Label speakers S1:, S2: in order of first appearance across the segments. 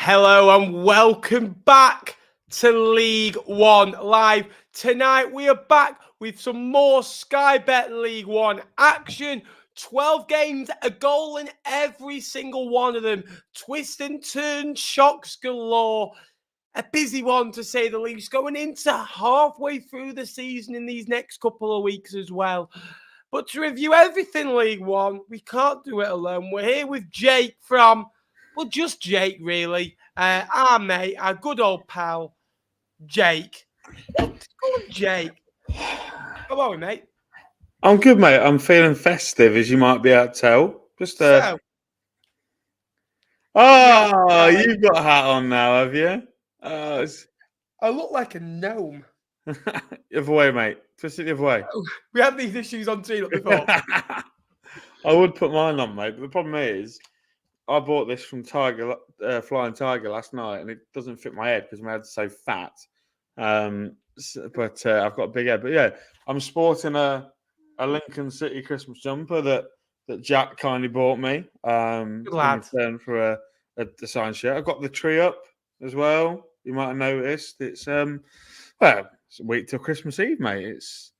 S1: Hello and welcome back to League One Live. Tonight we are back with some more Sky Bet League One action. 12 games, a goal in every single one of them. Twist and turn, shocks galore. A busy one to say the least, going into halfway through the season in these next couple of weeks as well. But to review everything League One, we can't do it alone. We're here with Jake from... Well, just Jake, really. Our mate, our good old pal, Jake. Let's call him Jake. How are we, mate?
S2: I'm good, mate. I'm feeling festive, as you might be able to tell. Just
S1: So,
S2: you've got a hat on now, have you?
S1: I look like a gnome.
S2: The other way, mate. Twist it the other way.
S1: We had these issues on Teal before.
S2: I would put mine on, mate, but the problem is, I bought this from Flying Tiger last night, and it doesn't fit my head because my head's so fat. But I've got a big head. But yeah, I'm sporting a Lincoln City Christmas jumper that Jack kindly bought me.
S1: Good lad.
S2: In return for a design shirt. I've got the tree up as well. You might have noticed. It's it's a week till Christmas Eve, mate. It's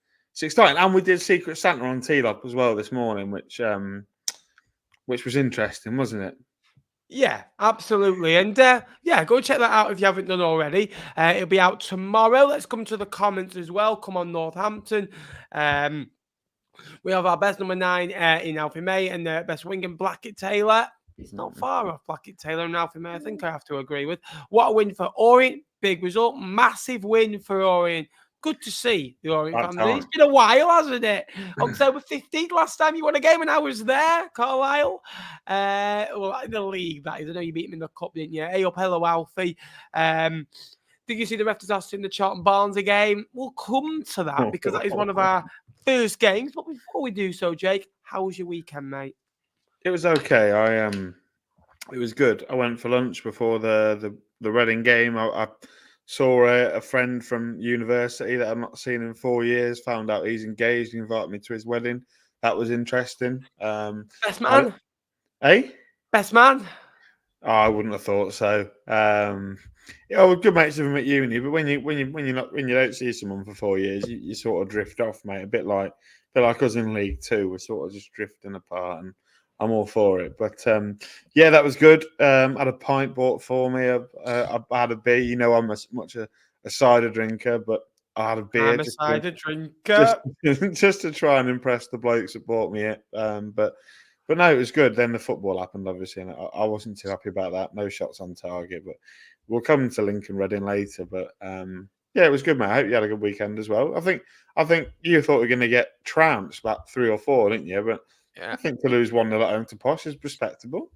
S2: exciting, and we did Secret Santa on T-Lop as well this morning, which was interesting, wasn't it?
S1: Yeah, absolutely. And go check that out if you haven't done already. It'll be out tomorrow. Let's come to the comments as well. Come on, Northampton. We have our best number 9 in Alfie May and best wing in Blackett Taylor. He's not far off Blackett Taylor and Alfie May. I think I have to agree with. What a win for Orient. Big result. Massive win for Orient. Good to see the Orient fans. It's been a while, hasn't it? October 15th, last time you won a game and I was there, Carlisle. Well, in the league, that is. I know you beat me in the cup, didn't you? Hey up, hello, Alfie. Did you see the ref disaster in the Charlton Barnsley game? We'll come to that because that is one of our first games. But before we do so, Jake, how was your weekend, mate?
S2: It was okay. It was good. I went for lunch before the Reading game. I saw a friend from university that I've not seen in 4 years. Found out he's engaged. He invited me to his wedding. That was interesting.
S1: Best man? Best man?
S2: Oh, I wouldn't have thought so. We're good mates with him at uni, but when you don't see someone for 4 years, you sort of drift off, mate. A bit like us in League Two. We're sort of just drifting apart, and I'm all for it. But that was good. Had a pint bought for me. I had a beer. You know, I'm much a cider drinker, but I had a beer.
S1: I'm a cider drinker.
S2: Just to try and impress the blokes that bought me it. But no, it was good. Then the football happened, obviously, and I wasn't too happy about that. No shots on target, but we'll come to Lincoln Reading later. But it was good, mate. I hope you had a good weekend as well. I think you thought we were going to get trounced about 3 or 4, didn't you? But I think to lose 1-0 at home to Posh is respectable.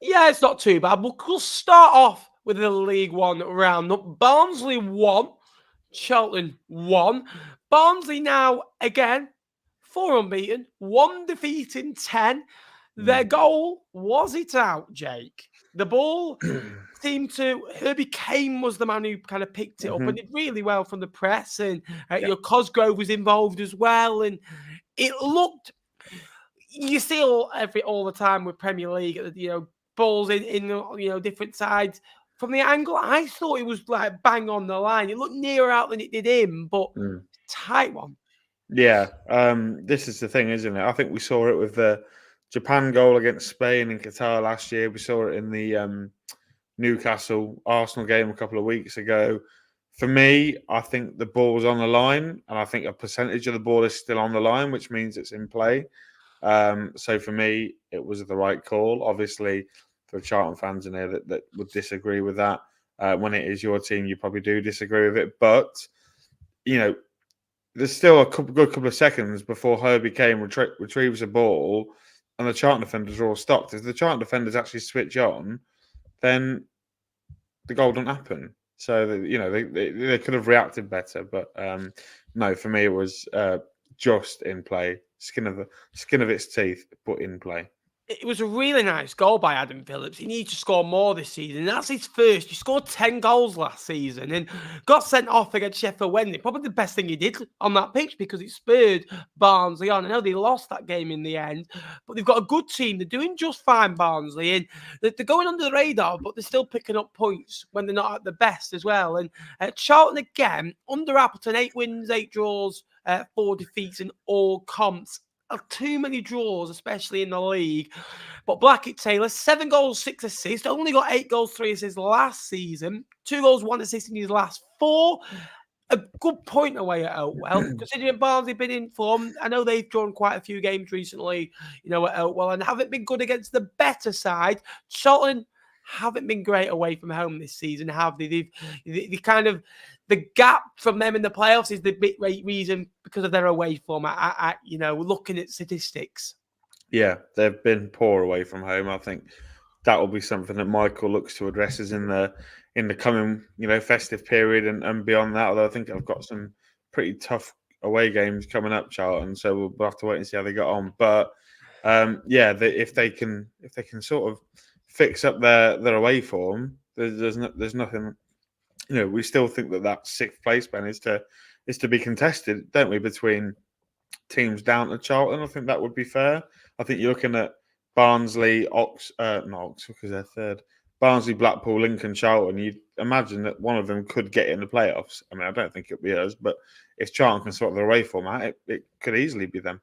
S1: Yeah, it's not too bad. We'll start off with the League One roundup. Barnsley 1, Cheltenham 1. Barnsley now, again, 4 unbeaten, 1 defeat in 10. Their goal, was it out, Jake? The ball seemed to... Herbie Kane was the man who kind of picked it up and did really well from the press. And Cosgrove was involved as well. And it looked... You see all the time with Premier League, balls in different sides. From the angle, I thought it was like bang on the line. It looked nearer out than it did in, but tight one.
S2: Yeah, this is the thing, isn't it? I think we saw it with the Japan goal against Spain in Qatar last year. We saw it in the Newcastle Arsenal game a couple of weeks ago. For me, I think the ball's on the line, and I think a percentage of the ball is still on the line, which means it's in play. So for me, it was the right call. Obviously, for Charlton fans in here that would disagree with that. When it is your team, you probably do disagree with it. But, there's still a good couple of seconds before Herbie Kane retrieves a ball and the Charlton defenders are all stopped. If the Charlton defenders actually switch on, then the goal don't happen. So, they could have reacted better. But no, for me, it was just in play. Skin of its teeth, but in play.
S1: It was a really nice goal by Adam Phillips. He needs to score more this season. That's his first. He scored 10 goals last season and got sent off against Sheffield Wednesday. Probably the best thing he did on that pitch because it spurred Barnsley on. I know they lost that game in the end, but they've got a good team. They're doing just fine, Barnsley, and they're going under the radar, but they're still picking up points when they're not at the best as well. And Charlton, again, under Appleton, 8 wins, 8 draws, 4 defeats in all comps. Too many draws, especially in the league. But Blackett Taylor, 7 goals, 6 assists. Only got 8 goals, 3 assists last season. 2 goals, 1 assist in his last 4. A good point away at Oatwell. Considering Barnsley been in form, I know they've drawn quite a few games recently, at Oatwell, and haven't been good against the better side. Charlton haven't been great away from home this season, have they? They kind of, the gap from them in the playoffs is the big reason because of their away form. Looking at statistics.
S2: Yeah, they've been poor away from home. I think that will be something that Michael looks to address in the coming, festive period and beyond that. Although I think I've got some pretty tough away games coming up, Charlton. So we'll have to wait and see how they get on. But if they can sort of fix up their away form, there's nothing. We still think that 6th place, Ben, is to be contested, don't we, between teams down to Charlton? I think that would be fair. I think you're looking at Barnsley, not Oxford because they're third. Barnsley, Blackpool, Lincoln, Charlton. You'd imagine that one of them could get in the playoffs. I mean, I don't think it'll be us, but if Charlton can sort their away form out, it could easily be them.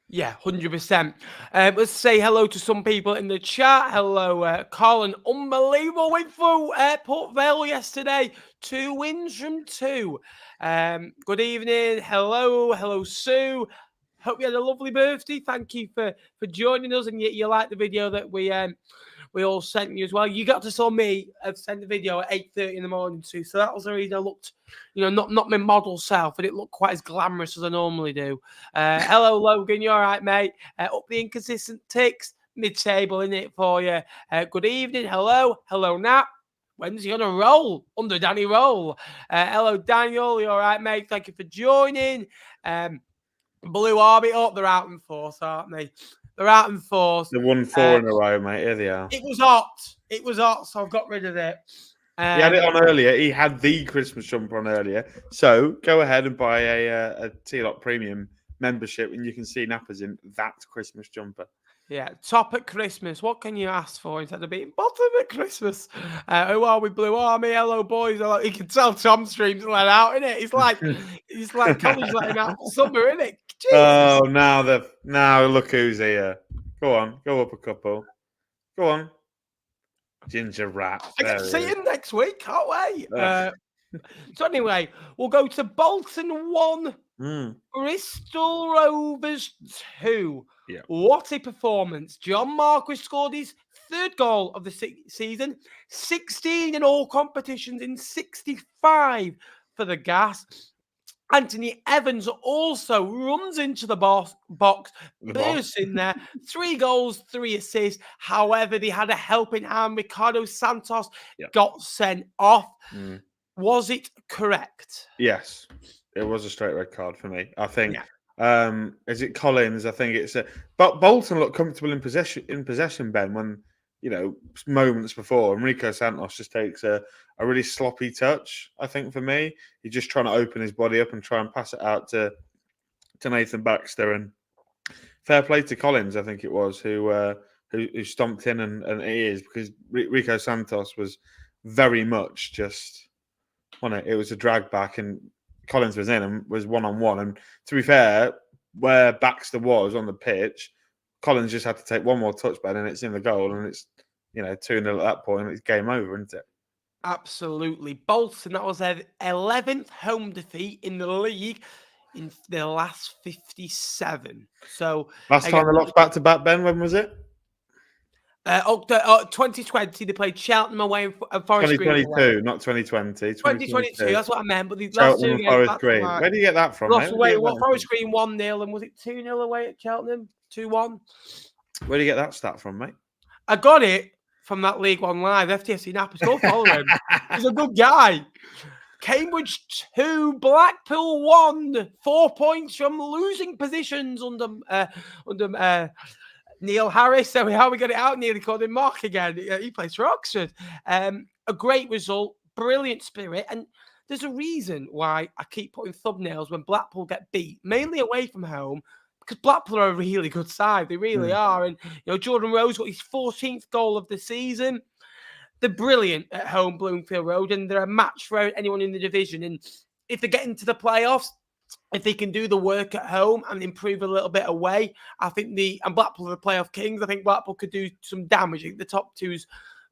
S1: Yeah, 100%. Let's say hello to some people in the chat. Hello, Colin. Unbelievable win for Port Vale yesterday. 2 wins from 2. Good evening. Hello, Sue. Hope you had a lovely birthday. Thank you for joining us, and you liked the video that we all sent you as well. You got to saw me send the video at 8:30 in the morning too, so that was the reason I looked, not my model self, and it looked quite as glamorous as I normally do. Hello, Logan, you all right, mate? Up the inconsistent ticks, mid-table in it for you. Good evening, hello, Nat. When's he on a roll? Under Danny Roll. Hello, Daniel, you all right, mate? Thank you for joining. Blue Army, they're out in force, aren't they? They're out in force.
S2: They won 4 in a row, mate. Here they are.
S1: It was hot, so I've got rid of it.
S2: He had it on earlier. He had the Christmas jumper on earlier. So go ahead and buy a T-Lock Premium membership, and you can see Nappers in that Christmas jumper.
S1: Yeah, top at Christmas. What can you ask for instead of being bottom at Christmas? Who are we, Blue Army? Hello, boys. Hello. You can tell Tom Stream's let out, isn't it? It's like college letting out for summer, isn't it? Jesus.
S2: Oh, now look who's here. Go on, go up a couple. Go on. Ginger rat.
S1: I get to see him next week. Can't wait. So anyway, we'll go to Bolton 1, Bristol Rovers 2.
S2: Yeah.
S1: What a performance. John Marquis scored his 3rd goal of the season, 16 in all competitions in 65 for the Gas. Anthony Evans also runs into the box, bursts in there. 3 goals, 3 assists. However, they had a helping hand. Ricardo Santos got sent off. Was it correct?
S2: Yes, it was a straight red card for me. I think. Is it Collins? I think it's but Bolton looked comfortable in possession, Ben, when moments before Enrico Santos just takes a really sloppy touch. I think for me, he's just trying to open his body up and try and pass it out to Nathan Baxter. And fair play to Collins, I think it was, who stomped in and it is, because Rico Santos was very much just on it. It was a drag back, and Collins was in and was 1-on-1. And to be fair, where Baxter was on the pitch, Collins just had to take one more touchback and it's in the goal, and it's 2-0 at that point, and it's game over, isn't it?
S1: Absolutely. Bolton, that was their 11th home defeat in the league in the last 57. So
S2: last time they lost back to back, Ben, when was it?
S1: 2020, they played Cheltenham away in Forest Green.
S2: 2022, not 2020.
S1: 2022, that's what I meant. But the last
S2: Cheltenham
S1: 2 games,
S2: Forest Green. Where do you get that from?
S1: Lost away. Forest Green 1-0, and was it 2-0 away at Cheltenham? 2-1.
S2: Where do you get that stat from, mate?
S1: I got it from that League One Live. FTFC Nappers, go follow him. He's a good guy. Cambridge 2, Blackpool 1. 4 points from losing positions under Neil Harris, so how we got it out, nearly called him Mark again. He plays for Oxford. A great result, brilliant spirit, and there's a reason why I keep putting thumbnails when Blackpool get beat, mainly away from home, because Blackpool are a really good side. They really are. And, Jordan Rose got his 14th goal of the season. They're brilliant at home, Bloomfield Road, and they're a match for anyone in the division. And if they get into the playoffs, if they can do the work at home and improve a little bit away, I think and Blackpool are the playoff kings. I think Blackpool could do some damage. I think the top two's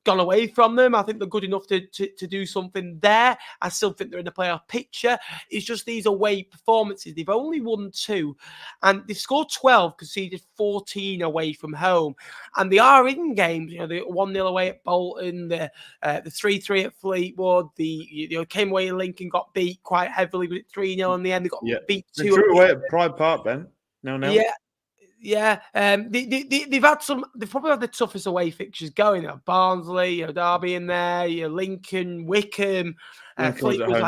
S1: gone away from them. I think they're good enough to do something there. I still think they're in the playoff picture. It's just these away performances. They've only won 2 and they've scored 12, conceded 14 away from home. And they are in games, the 1-0 away at Bolton, the 3-3 at Fleetwood, came away in Lincoln, got beat quite heavily with 3-0 in the end. They got beat 2.
S2: They drew away at Pride Park, Ben. No.
S1: Yeah, they've probably had the toughest away fixtures going. Barnsley, Derby in there, Lincoln, Wycombe. Fleetwood was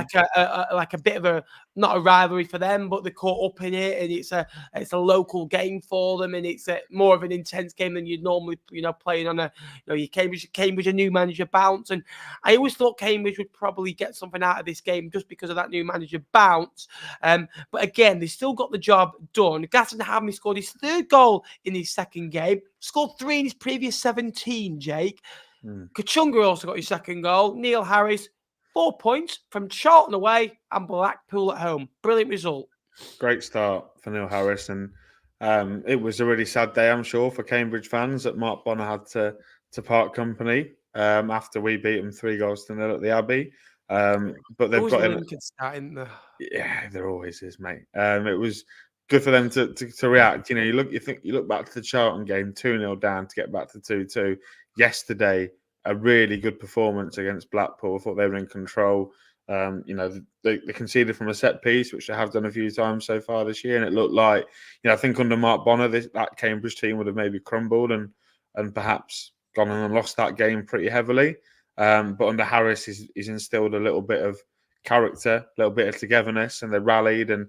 S1: like a bit of not a rivalry for them, but they caught up in it, and it's a local game for them, and it's more of an intense game than you'd normally playing on your Cambridge a new manager bounce. And I always thought Cambridge would probably get something out of this game just because of that new manager bounce. But again, they still got the job done. Gaston Hamley scored his 3rd goal in his 2nd game, scored 3 in his previous 17. Jake Kachunga also got his 2nd goal. Neil Harris, 4 points from Charlton away and Blackpool at home. Brilliant result.
S2: Great start for Neil Harris. And it was a really sad day, I'm sure, for Cambridge fans that Mark Bonner had to part company after we beat them 3-0 at the Abbey. But they've got him. Yeah, there always is, mate. It was good for them to react. You look back to the Charlton game, 2-0 down to get back to 2-2. Yesterday, a really good performance against Blackpool. I thought they were in control. They conceded from a set piece, which they have done a few times so far this year, and it looked like, I think under Mark Bonner, that Cambridge team would have maybe crumbled and perhaps gone on and lost that game pretty heavily. But under Harris, he's instilled a little bit of character, a little bit of togetherness, and they rallied. And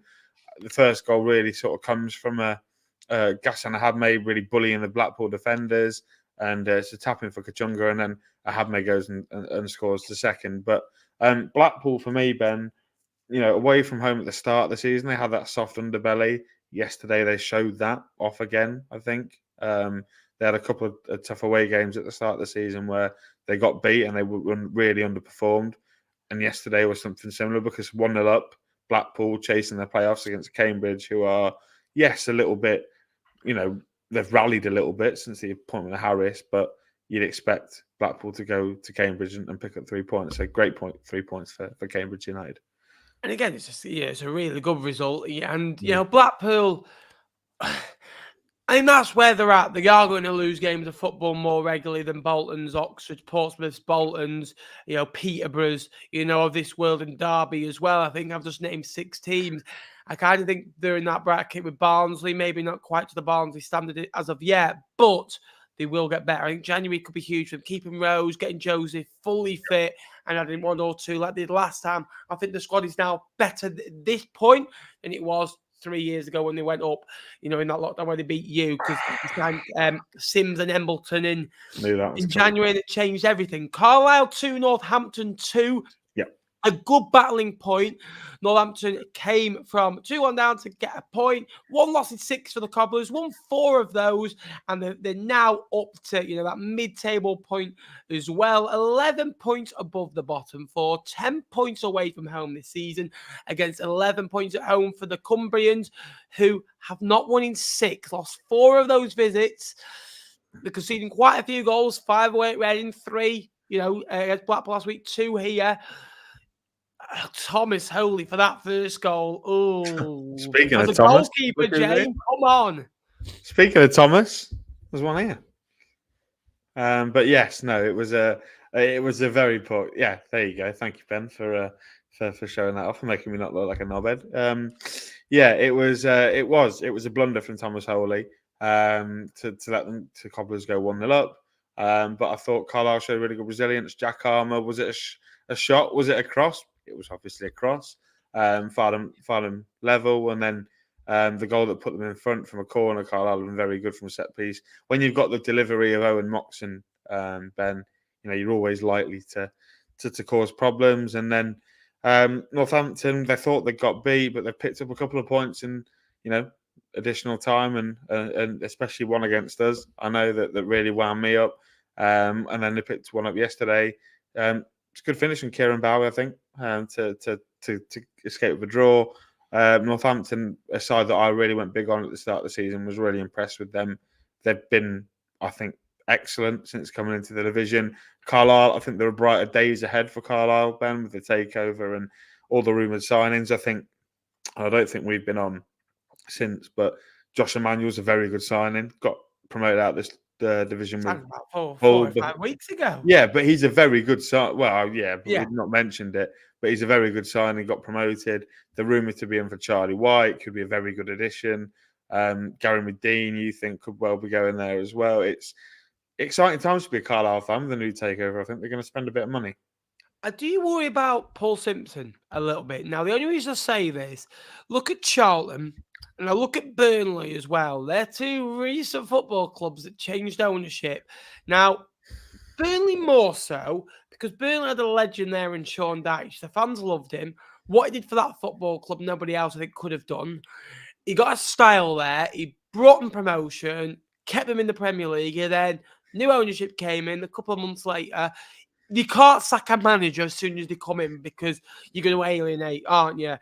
S2: the first goal really sort of comes from Gaston Ahadme really bullying the Blackpool defenders. And it's a tap-in for Kachunga, and then Ahadme goes and scores the 2nd. But Blackpool, for me, Ben, away from home at the start of the season, they had that soft underbelly. Yesterday, they showed that off again, I think. They had a couple of tough away games at the start of the season where they got beat and they were really underperformed. And yesterday was something similar because 1-0 up, Blackpool chasing their playoffs against Cambridge, who are, yes, a little bit, they've rallied a little bit since the appointment of Harris, but you'd expect Blackpool to go to Cambridge and pick up 3 points. So great 3 points for Cambridge United.
S1: And again, it's a really good result. And, Blackpool, I think that's where they're at. They are going to lose games of football more regularly than Bolton's, Oxford, Portsmouth's, Bolton's, Peterborough's, of this world, and Derby as well. I think I've just named 6 teams. I kind of think they're in that bracket with Barnsley, maybe not quite to the Barnsley standard as of yet, but they will get better. I think January could be huge for them. Keeping Rose, getting Joseph fully fit, and adding 1 or 2 like they did last time. I think the squad is now better at this point than it was 3 years ago when they went up, in that lockdown where they beat you, because they signed Sims and Embleton in January, and it changed everything. Carlisle 2, Northampton 2. A good battling point. Northampton came from 2-1 down to get a point. 1 loss in 6 for the Cobblers. Won 4 of those. And they're now up to, that mid-table point as well. 11 points above the bottom 4. 10 points away from home this season against 11 points at home for the Cumbrians, who have not won in 6. Lost 4 of those visits. They're conceding quite a few goals. 5 away at Reading. 3, against Blackpool last week. 2 here. Thomas Holy for that first goal. Oh,
S2: speaking of Thomas,
S1: goalkeeper, James, come on.
S2: Speaking of Thomas, there's one here. But yes, no, it was a very poor. Yeah, there you go. Thank you, Ben, for showing that off and making me not look like a knobhead. Yeah, it was a blunder from Thomas Holy to let them to Cobblers go 1-0 up. But I thought Carlisle showed really good resilience. Jack Armour, was it a shot? Was it a cross? It was obviously a cross. Farnham level, and then The goal that put them in front from a corner, Carlisle have been very good from a set piece. When you've got the delivery of Owen Moxon, Ben, you're always likely to cause problems. And then Northampton, they thought they got beat, but they picked up a couple of points in additional time, and especially one against us. I know that really wound me up. And then they picked one up yesterday. It's a good finish from Kieran Bowie, I think, to escape with a draw. Northampton, a side that I really went big on at the start of the season, was really impressed with them. They've been, I think, excellent since coming into the division. Carlisle, I think there are brighter days ahead for Carlisle, Ben, with the takeover and all the rumoured signings. I don't think we've been on since, but Josh Emanuel's a very good signing. Got promoted out this division with
S1: about four or 5 weeks ago.
S2: Yeah, but he's a very good sign. Well, yeah, but
S1: Yeah.
S2: we've not mentioned it. But he's a very good signing. Got promoted. The rumour to be in for Charlie White could be a very good addition. Gary Medine, you think, could well be going there as well. It's exciting times to be a Carlisle fan with the new takeover. I think they're going to spend a bit of money.
S1: Do you worry about Paul Simpson a little bit? Now, the only reason I say this, look at Charlton and I look at Burnley as well. They're two recent football clubs that changed ownership. Now, Burnley more so, because Burnley had a legend there in Sean Dyche. The fans loved him. What he did for that football club, nobody else, I think, could have done. He got a style there. He brought them promotion, kept them in the Premier League, and then new ownership came in a couple of months later. You can't sack a manager as soon as they come in because you're going to alienate, aren't you?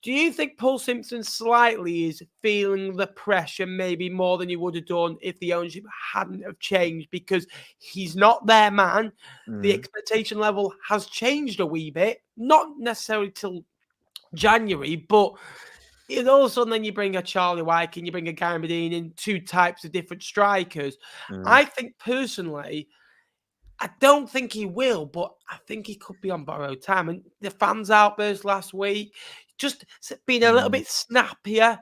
S1: Do you think Paul Simpson slightly is feeling the pressure maybe more than he would have done if the ownership hadn't have changed? Because he's not their man. The expectation level has changed a wee bit. Not necessarily till January, but all of a sudden then you bring a Charlie White and you bring a Gary Medine in, two types of different strikers. I think personally, I don't think he will, but I think he could be on borrowed time. And the fans' outburst last week, just being a little bit snappier.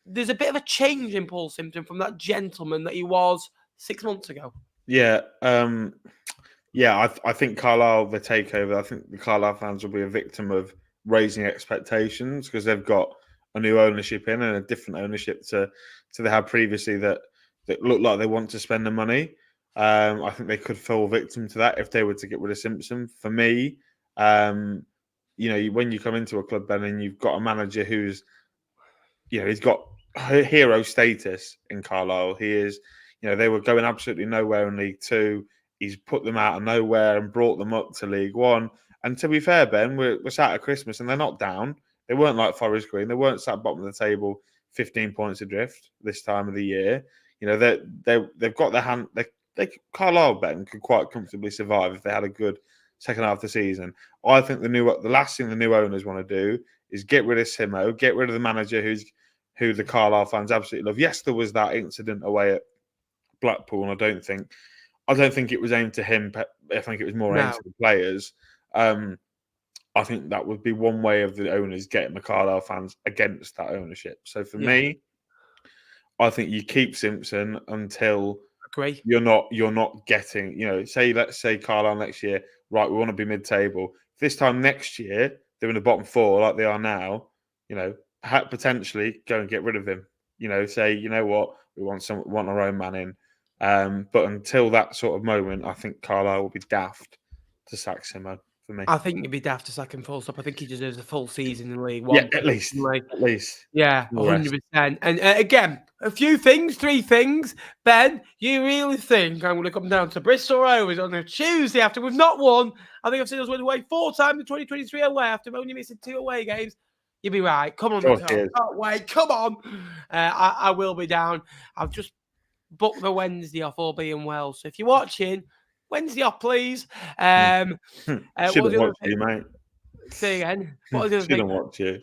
S1: There's a bit of a change in Paul Simpson from that gentleman that he was 6 months ago.
S2: Yeah. I think Carlisle, the takeover, I think the Carlisle fans will be a victim of raising expectations because they've got a new ownership in and a different ownership to they had previously that looked like they want to spend the money. I think they could fall victim to that if they were to get rid of Simpson. For me, when you come into a club, Ben, and you've got a manager who's, he's got hero status in Carlisle. He is, they were going absolutely nowhere in League Two. He's put them out of nowhere and brought them up to League One. And to be fair, Ben, we're sat at Christmas and they're not down. They weren't like Forest Green. They weren't sat bottom of the table, 15 points adrift this time of the year. They've got their hand. Carlisle, Ben, could quite comfortably survive if they had a good second half of the season. I think the last thing the new owners want to do is get rid of Simo, get rid of the manager who the Carlisle fans absolutely love. Yes, there was that incident away at Blackpool, and I don't think it was aimed to him. I think it was more aimed to the players. I think that would be one way of the owners getting the Carlisle fans against that ownership. So for me, I think you keep Simpson until you're not getting, let's say Carlisle next year, right, we want to be mid-table. This time next year, they're in the bottom four like they are now, potentially go and get rid of him. Say, you know what, we want our own man in. But until that sort of moment, I think Carlisle will be daft to sack Simo. For me.
S1: I think you'd be daft to sack him full stop. I think he deserves a full season in League One.
S2: Yeah, at least.
S1: Yeah, 100%. And again, three things. Ben, you really think I'm going to come down to Bristol Rovers on a Tuesday after we've not won? I think I've seen us win away 4 times in 2023 away after only missing 2 away games. You'll be right. Come on, can't wait. Come on. I will be down. I've just booked the Wednesday off, all being well. So if you're watching, Wednesday off, please.
S2: Shouldn't watch you, mate.
S1: Say again. What was the other thing?
S2: Shouldn't watch you.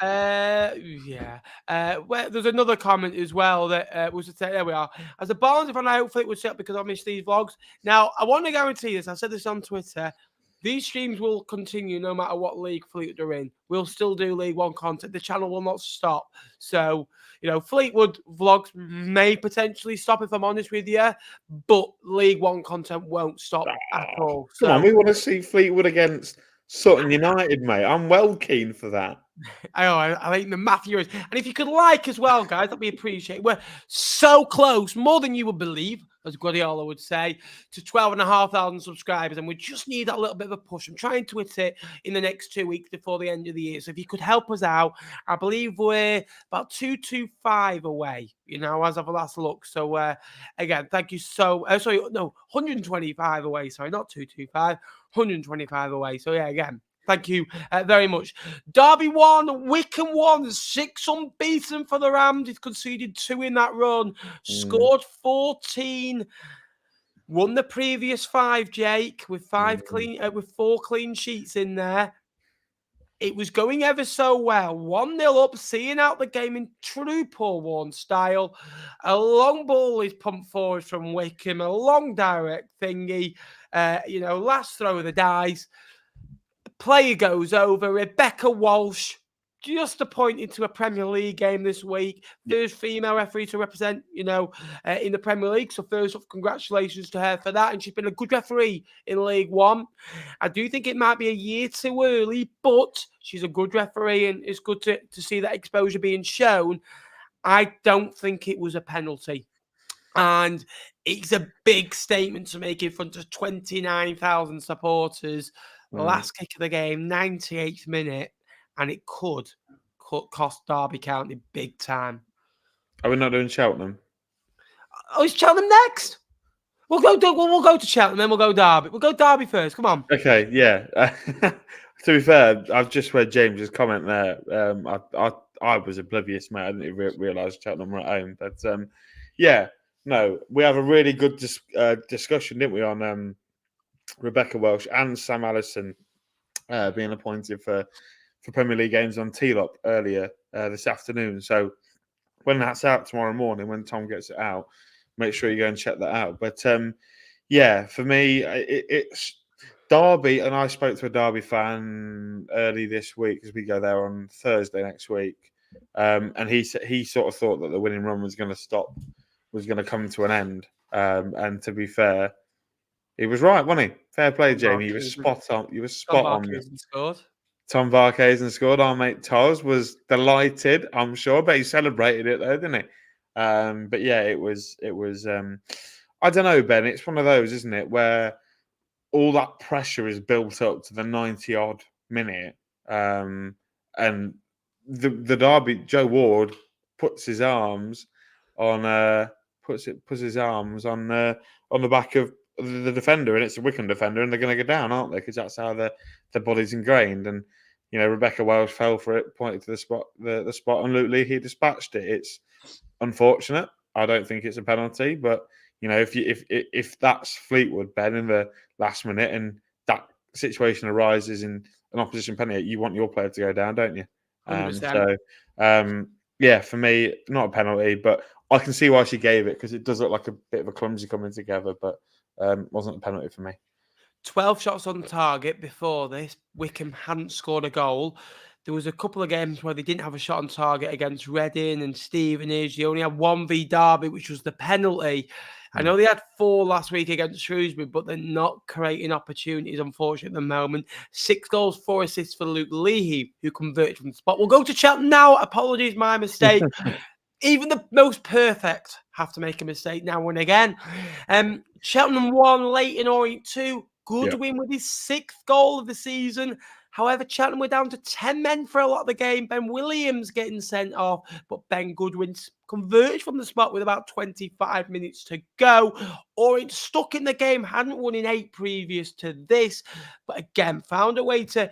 S1: There's another comment as well that was to say, there we are. As a Barnsley fan, I hopefully it would set because I missed these vlogs. Now, I want to guarantee this. I said this on Twitter. These streams will continue no matter what league Fleetwood are in. We'll still do League One content. The channel will not stop. So, Fleetwood vlogs may potentially stop if I'm honest with you, but League One content won't stop at all.
S2: Come on, we want to see Fleetwood against Sutton United, mate. I'm well keen for that.
S1: I think the Matthew is. And if you could like as well, guys, that'd be appreciated. We're so close, more than you would believe, as Guardiola would say, to 12,500 subscribers. And we just need that little bit of a push. I'm trying to hit it in the next 2 weeks before the end of the year. So if you could help us out, I believe we're about 225 away, as of the last look. So again, thank you so 125 away. Sorry, not 225, 125 away. So yeah, again, thank you very much. Derby 1, Wycombe 1, 6 unbeaten for the Rams. He's conceded 2 in that run, scored 14, won the previous 5, Jake, with 4 clean sheets in there. It was going ever so well. 1-0 up, seeing out the game in true Paul Warne style. A long ball is pumped forward from Wycombe, a long direct thingy. Last throw of the dice. Player goes over. Rebecca Walsh, just appointed to a Premier League game this week. First female referee to represent, in the Premier League. So first off, congratulations to her for that. And she's been a good referee in League One. I do think it might be a year too early, but she's a good referee and it's good to see that exposure being shown. I don't think it was a penalty. And it's a big statement to make in front of 29,000 supporters. Last kick of the game, 98th minute, and it could cost Derby County big time.
S2: Are we not doing Cheltenham?
S1: Oh, is Cheltenham next? We'll go to Cheltenham, then we'll go Derby. We'll go Derby first. Come on.
S2: Okay, yeah. To be fair, I've just read James's comment there. I was oblivious, mate. I didn't realise Cheltenham were at home. But we have a really good discussion, didn't we, on Rebecca Welsh and Sam Allison being appointed for Premier League games on TLOP earlier this afternoon. So when that's out tomorrow morning, when Tom gets it out, make sure you go and check that out. But for me, it's Derby, and I spoke to a Derby fan early this week as we go there on Thursday next week, and he sort of thought that the winning run was going to stop, was going to come to an end. And to be fair, he was right, wasn't he? Fair play, Jamie. You were spot on. You were spot on.
S1: Scored.
S2: Tom Varkeysen scored. Our mate Toz was delighted, I'm sure, but he celebrated it though, didn't he? But yeah, it was. I don't know, Ben. It's one of those, isn't it, where all that pressure is built up to the 90-odd minute, and the Derby, Joe Ward puts his arms on the back of the defender, and it's a Wycombe defender, and they're going to go down, aren't they? Because that's how the body's ingrained. And Rebecca Welsh fell for it, pointed to the spot, and Luke Leahy dispatched it. It's unfortunate. I don't think it's a penalty, but if that's Fleetwood, Ben, in the last minute, and that situation arises in an opposition penalty, you want your player to go down, don't you? For me, not a penalty, but I can see why she gave it, because it does look like a bit of a clumsy coming together, but wasn't a penalty for me. 12
S1: shots on target before this. Wycombe hadn't scored a goal. There was a couple of games where they didn't have a shot on target against Reading and Stevenage. They only had 1 v Derby, which was the penalty. I know they had 4 last week against Shrewsbury, but they're not creating opportunities, unfortunately, at the moment. 6 goals, 4 assists for Luke Leahy, who converted from the spot. We'll go to Cheltenham now. Apologies, my mistake. Even the most perfect have to make a mistake now and again. Cheltenham 1, Leyton Orient 2. Good win with his 6th goal of the season. However, Cheltenham were down to 10 men for a lot of the game. Ben Williams getting sent off, but Ben Goodwin converted from the spot with about 25 minutes to go. Orient stuck in the game, hadn't won in 8 previous to this, but again, found a way to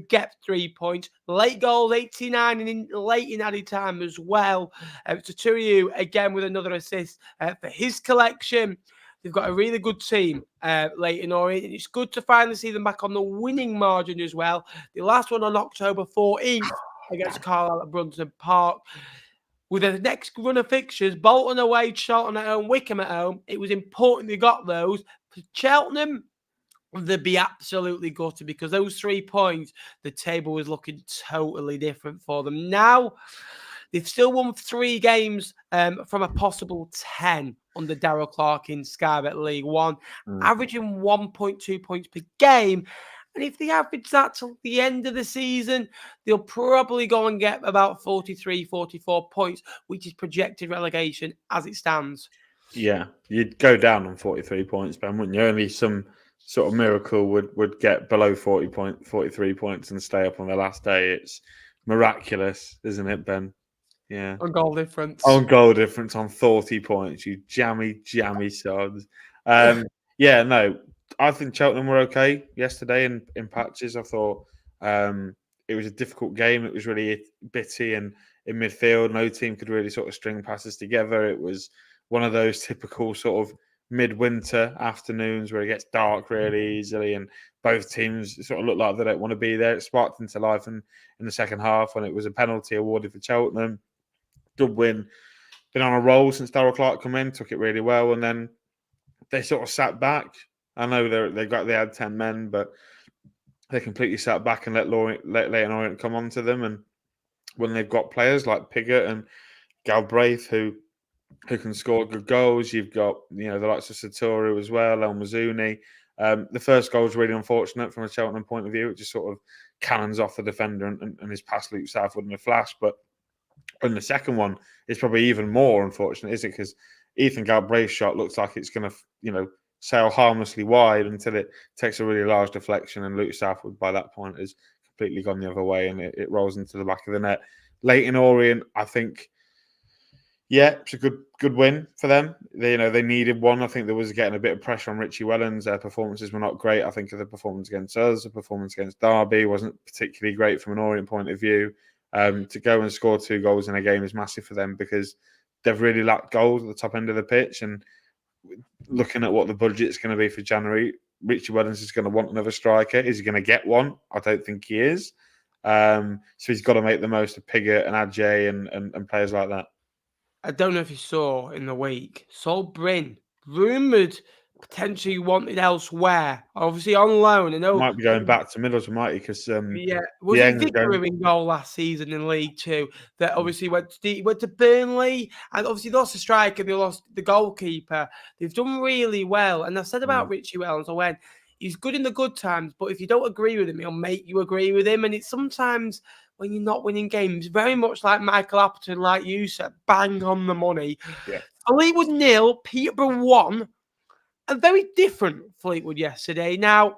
S1: get 3 points. Late goals, 89, and in late in added time as well. Tuturiu, again, with another assist for his collection. They've got a really good team, Leyton Orient, and it's good to finally see them back on the winning margin as well. The last one on October 14th against Carlisle at Brunton Park. With the next run of fixtures, Bolton away, Charlton at home, Wycombe at home, it was important they got those. For Cheltenham, they'd be absolutely gutted, because those 3 points, the table was looking totally different for them. Now, they've still won 3 games from a possible 10 under Darryl Clark in Skybet League One, averaging 1.2 points per game. And if they average that till the end of the season, they'll probably go and get about 43, 44 points, which is projected relegation as it stands.
S2: Yeah, you'd go down on 43 points, Ben, wouldn't you? Only some sort of miracle would get below 43 points and stay up on the last day. It's miraculous, isn't it, Ben? Yeah.
S1: On goal difference.
S2: On goal difference on 40 points, you jammy sods. Yeah, no, I think Cheltenham were okay yesterday in patches. I thought it was a difficult game. It was really bitty and in midfield. No team could really sort of string passes together. It was one of those typical sort of midwinter afternoons where it gets dark really easily and both teams sort of look like they don't want to be there. It sparked into life in the second half when it was a penalty awarded for Cheltenham. Good win. Been on a roll since Darryl Clark come in, took it really well, and then they sort of sat back. I know they had 10 men, but they completely sat back and let Leyton Orient come on to them. And when they've got players like Pigott and Galbraith who can score good goals, you've got the likes of Satoru as well, El Mazzuni. The first goal was really unfortunate from a Cheltenham point of view. It just sort of cannons off the defender and his pass leaps southward in a flash, but. And the second one is probably even more unfortunate, is it? Because Ethan Galbraith's shot looks like it's going to, sail harmlessly wide until it takes a really large deflection, and Luke Southwood by that point has completely gone the other way, and it rolls into the back of the net. Leyton Orient, I think, yeah, it's a good win for them. They needed one. I think there was getting a bit of pressure on Richie Wellens. Their performances were not great. I think the performance against us, the performance against Derby wasn't particularly great from an Orient point of view. To go and score 2 goals in a game is massive for them because they've really lacked goals at the top end of the pitch. And looking at what the budget's going to be for January, Richie Wellens is going to want another striker. Is he going to get one? I don't think he is. So he's got to make the most of Pigott and Adjei and players like that.
S1: I don't know if you saw in the week, Sol Bryn, rumoured potentially wanted elsewhere, obviously on loan. I know
S2: might be going back to Middlesbrough, might he? Because
S1: was it Vicario in goal last season in League Two that obviously went to Burnley, and obviously they lost the striker, they lost the goalkeeper. They've done really well, and I've said about Richie Wellens, I went, he's good in the good times, but if you don't agree with him, he'll make you agree with him, and it's sometimes when you're not winning games, very much like Michael Appleton, like you said, bang on the money.
S2: Yeah.
S1: Fleetwood 0, Peterborough 1. A very different Fleetwood yesterday. Now,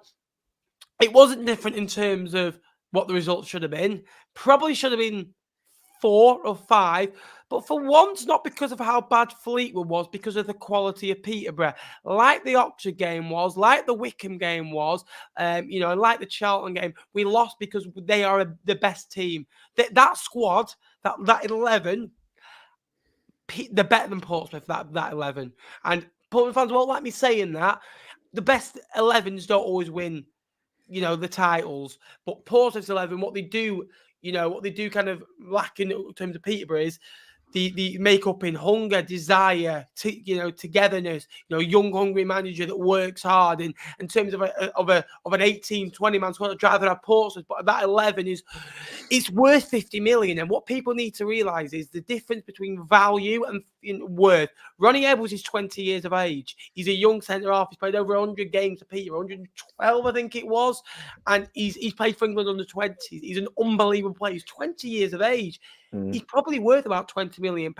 S1: it wasn't different in terms of what the result should have been. Probably should have been 4 or 5. But for once, not because of how bad Fleetwood was, because of the quality of Peterborough. Like the Oxford game was, like the Wycombe game was, and like the Charlton game, we lost because they are the best team. That squad, that 11, they're better than Portsmouth, that 11. And Portsmouth fans won't like me saying that. The best 11s don't always win, the titles. But Portsmouth's 11, what they do kind of lack in terms of Peterborough is the make up in hunger, desire, togetherness, young, hungry manager that works hard in terms of an 18, 20 man squad drive that have Portsmouth, but that 11 it's worth 50 million. And what people need to realise is the difference between value and worth. Ronnie Edwards is 20 years of age. He's a young centre-half. He's played over 100 games for Peterborough, 112, I think it was. And he's played for England under 20s. He's an unbelievable player. He's 20 years of age. He's probably worth about £20 million.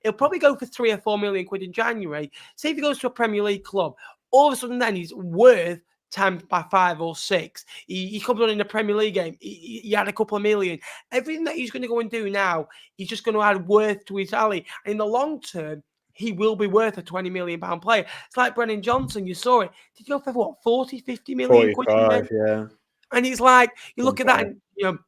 S1: He'll probably go for 3 or 4 million quid in January. Say if he goes to a Premier League club, all of a sudden then he's worth times by 5 or 6. He comes on in a Premier League game. He had a couple of million. Everything that he's going to go and do now, he's just going to add worth to his alley. And in the long term, he will be worth a £20 million player. It's like Brennan Johnson. You saw it. Did you go for what, 40, 50 million
S2: 45, yeah.
S1: And it's like, you look at that and,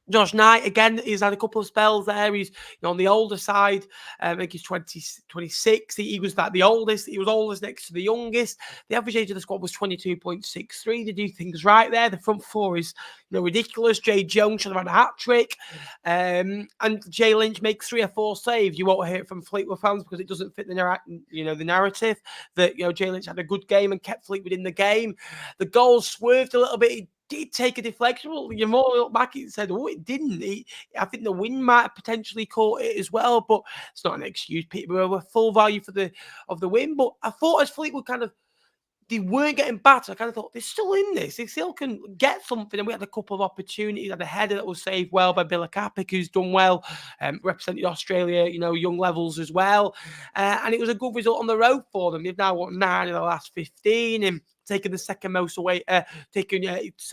S1: Josh Knight, again, he's had a couple of spells there. He's on the older side. I think he's 26. He was the oldest. He was oldest next to the youngest. The average age of the squad was 22.63. They do things right there. The front four is ridiculous. Jay Jones should have had a hat-trick. And Jay Lynch makes 3 or 4 saves. You won't hear it from Fleetwood fans because it doesn't fit the narrative that Jay Lynch had a good game and kept Fleetwood in the game. The goals swerved a little bit. Did take a deflection. Well, you more look back, it said, it didn't. I think the wind might have potentially caught it as well, but it's not an excuse. People were full value of the win. But I thought as Fleetwood kind of they weren't getting battered. I kind of thought they're still in this. They still can get something. And we had a couple of opportunities. Had a header that was saved well by Bilakapic, who's done well, represented Australia, young levels as well. And it was a good result on the road for them. They've now won 9 in the last 15 and taken the second most away,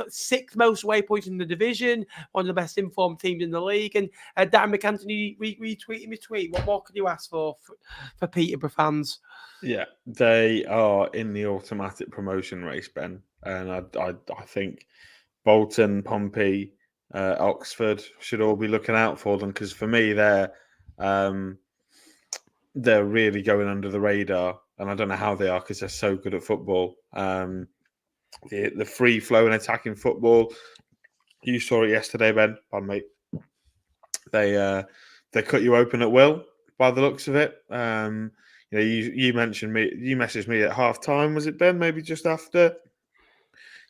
S1: sixth most away points in the division, one of the best informed teams in the league. And Dan McAntony retweeted me tweet. What more could you ask for Peterborough fans?
S2: Yeah, they are in the automatic promotion race, Ben, and I think Bolton, Pompey, Oxford should all be looking out for them, because for me they're really going under the radar, and I don't know how they are because they're so good at football. The free flowing attacking football, you saw it yesterday, Ben. Pardon me. They cut you open at will by the looks of it. You mentioned me. You messaged me at half time. Was it, Ben? Maybe just after.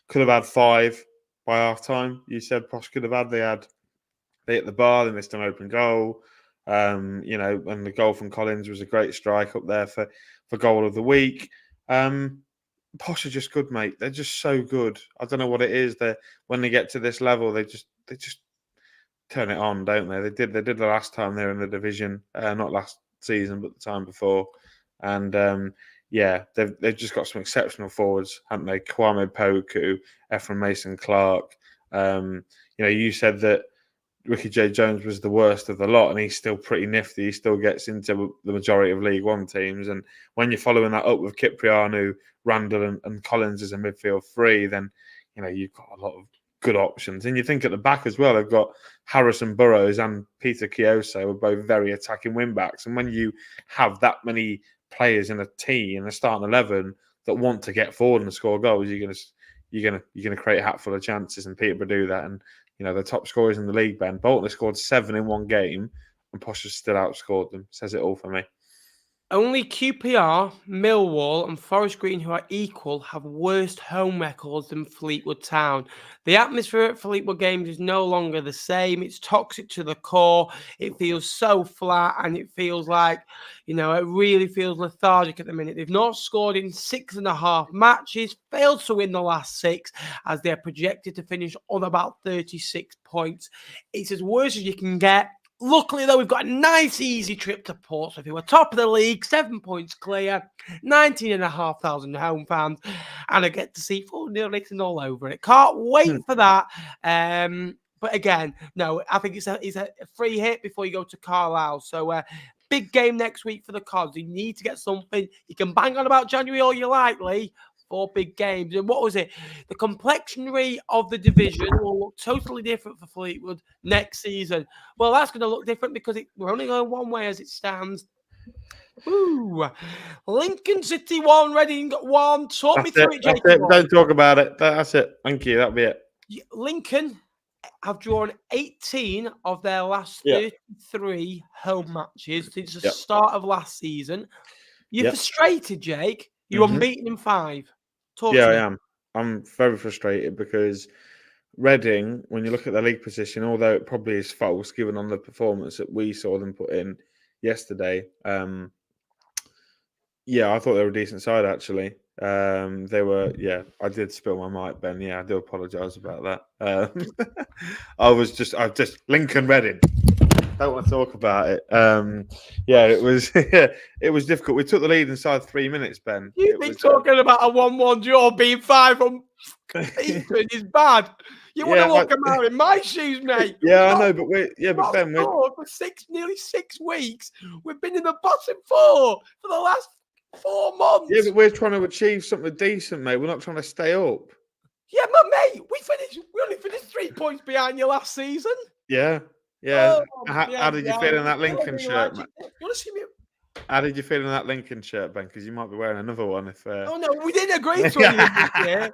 S2: Could have had 5 by half time. You said Posh could have had. They hit the bar. They missed an open goal. And the goal from Collins was a great strike up there for goal of the week. Posh are just good, mate. They're just so good. I don't know what it is. When they get to this level, they just turn it on, don't they? They did the last time they were in the division, not last season, but the time before. And they've just got some exceptional forwards, haven't they? Kwame Poku, Ephraim Mason-Clark. You said that Ricky J. Jones was the worst of the lot, and he's still pretty nifty. He still gets into the majority of League One teams. And when you're following that up with Kyprianou, Randall and Collins as a midfield 3, then, you've got a lot of good options. And you think at the back as well, they've got Harrison Burrows and Peter Kioso, are both very attacking wing-backs. And when you have that many players in a team, in a starting 11, that want to get forward and score goals, you're gonna create a hatful of chances, and Peterborough do that. And the top scorers in the league, Ben. Bolton has scored 7 in one game, and Posh has still outscored them. Says it all for me.
S1: Only QPR, Millwall and Forest Green, who are equal, have worse home records than Fleetwood Town. The atmosphere at Fleetwood games is no longer the same. It's toxic to the core. It feels so flat, and it feels like, it really feels lethargic at the minute. They've not scored in 6.5 matches, failed to win the last 6, as they're projected to finish on about 36 points. It's as worse as you can get. Luckily, though, we've got a nice, easy trip to Portsmouth, who are top of the league, 7 points clear, 19,500 home fans, and I get to see 4-0 Leyton all over it. Can't wait for that. But again, no, I think it's a free hit before you go to Carlisle. So, big game next week for the Cods. You need to get something. You can bang on about January all you like, Lee. 4 big games. And what was it? The complexionary of the division will look totally different for Fleetwood next season. Well, that's going to look different because we're only going one way as it stands. Ooh. Lincoln City 1, Reading 1. Talk me through it, Jake.
S2: Don't talk about it. That's it. Thank you. That'll be it.
S1: Lincoln have drawn 18 of their last 33 home matches since the start of last season. You're frustrated, Jake. You're unbeaten in 5.
S2: I am. I'm very frustrated because Reading, when you look at the league position, although it probably is false given on the performance that we saw them put in yesterday, I thought they were a decent side actually. They were, I did spill my mic, Ben. Yeah, I do apologise about that. I just Lincoln Reading. Don't want to talk about it. It was difficult. We took the lead inside 3 minutes, Ben.
S1: You've been talking about a 1-1 draw being 5 on Eton is bad. You want to walk them out in my shoes, mate.
S2: Yeah, I know, but Ben,
S1: for nearly 6 weeks. We've been in the bottom 4 for the last 4 months.
S2: Yeah, but we're trying to achieve something decent, mate. We're not trying to stay up.
S1: Yeah, but mate, we only finished 3 points behind you last season.
S2: Yeah. Yeah. How did you feel in that Lincoln shirt, man?
S1: You want to see me?
S2: How did you feel in that Lincoln shirt, Ben? Because you might be wearing another one if.
S1: Oh no, we didn't agree to anything this year.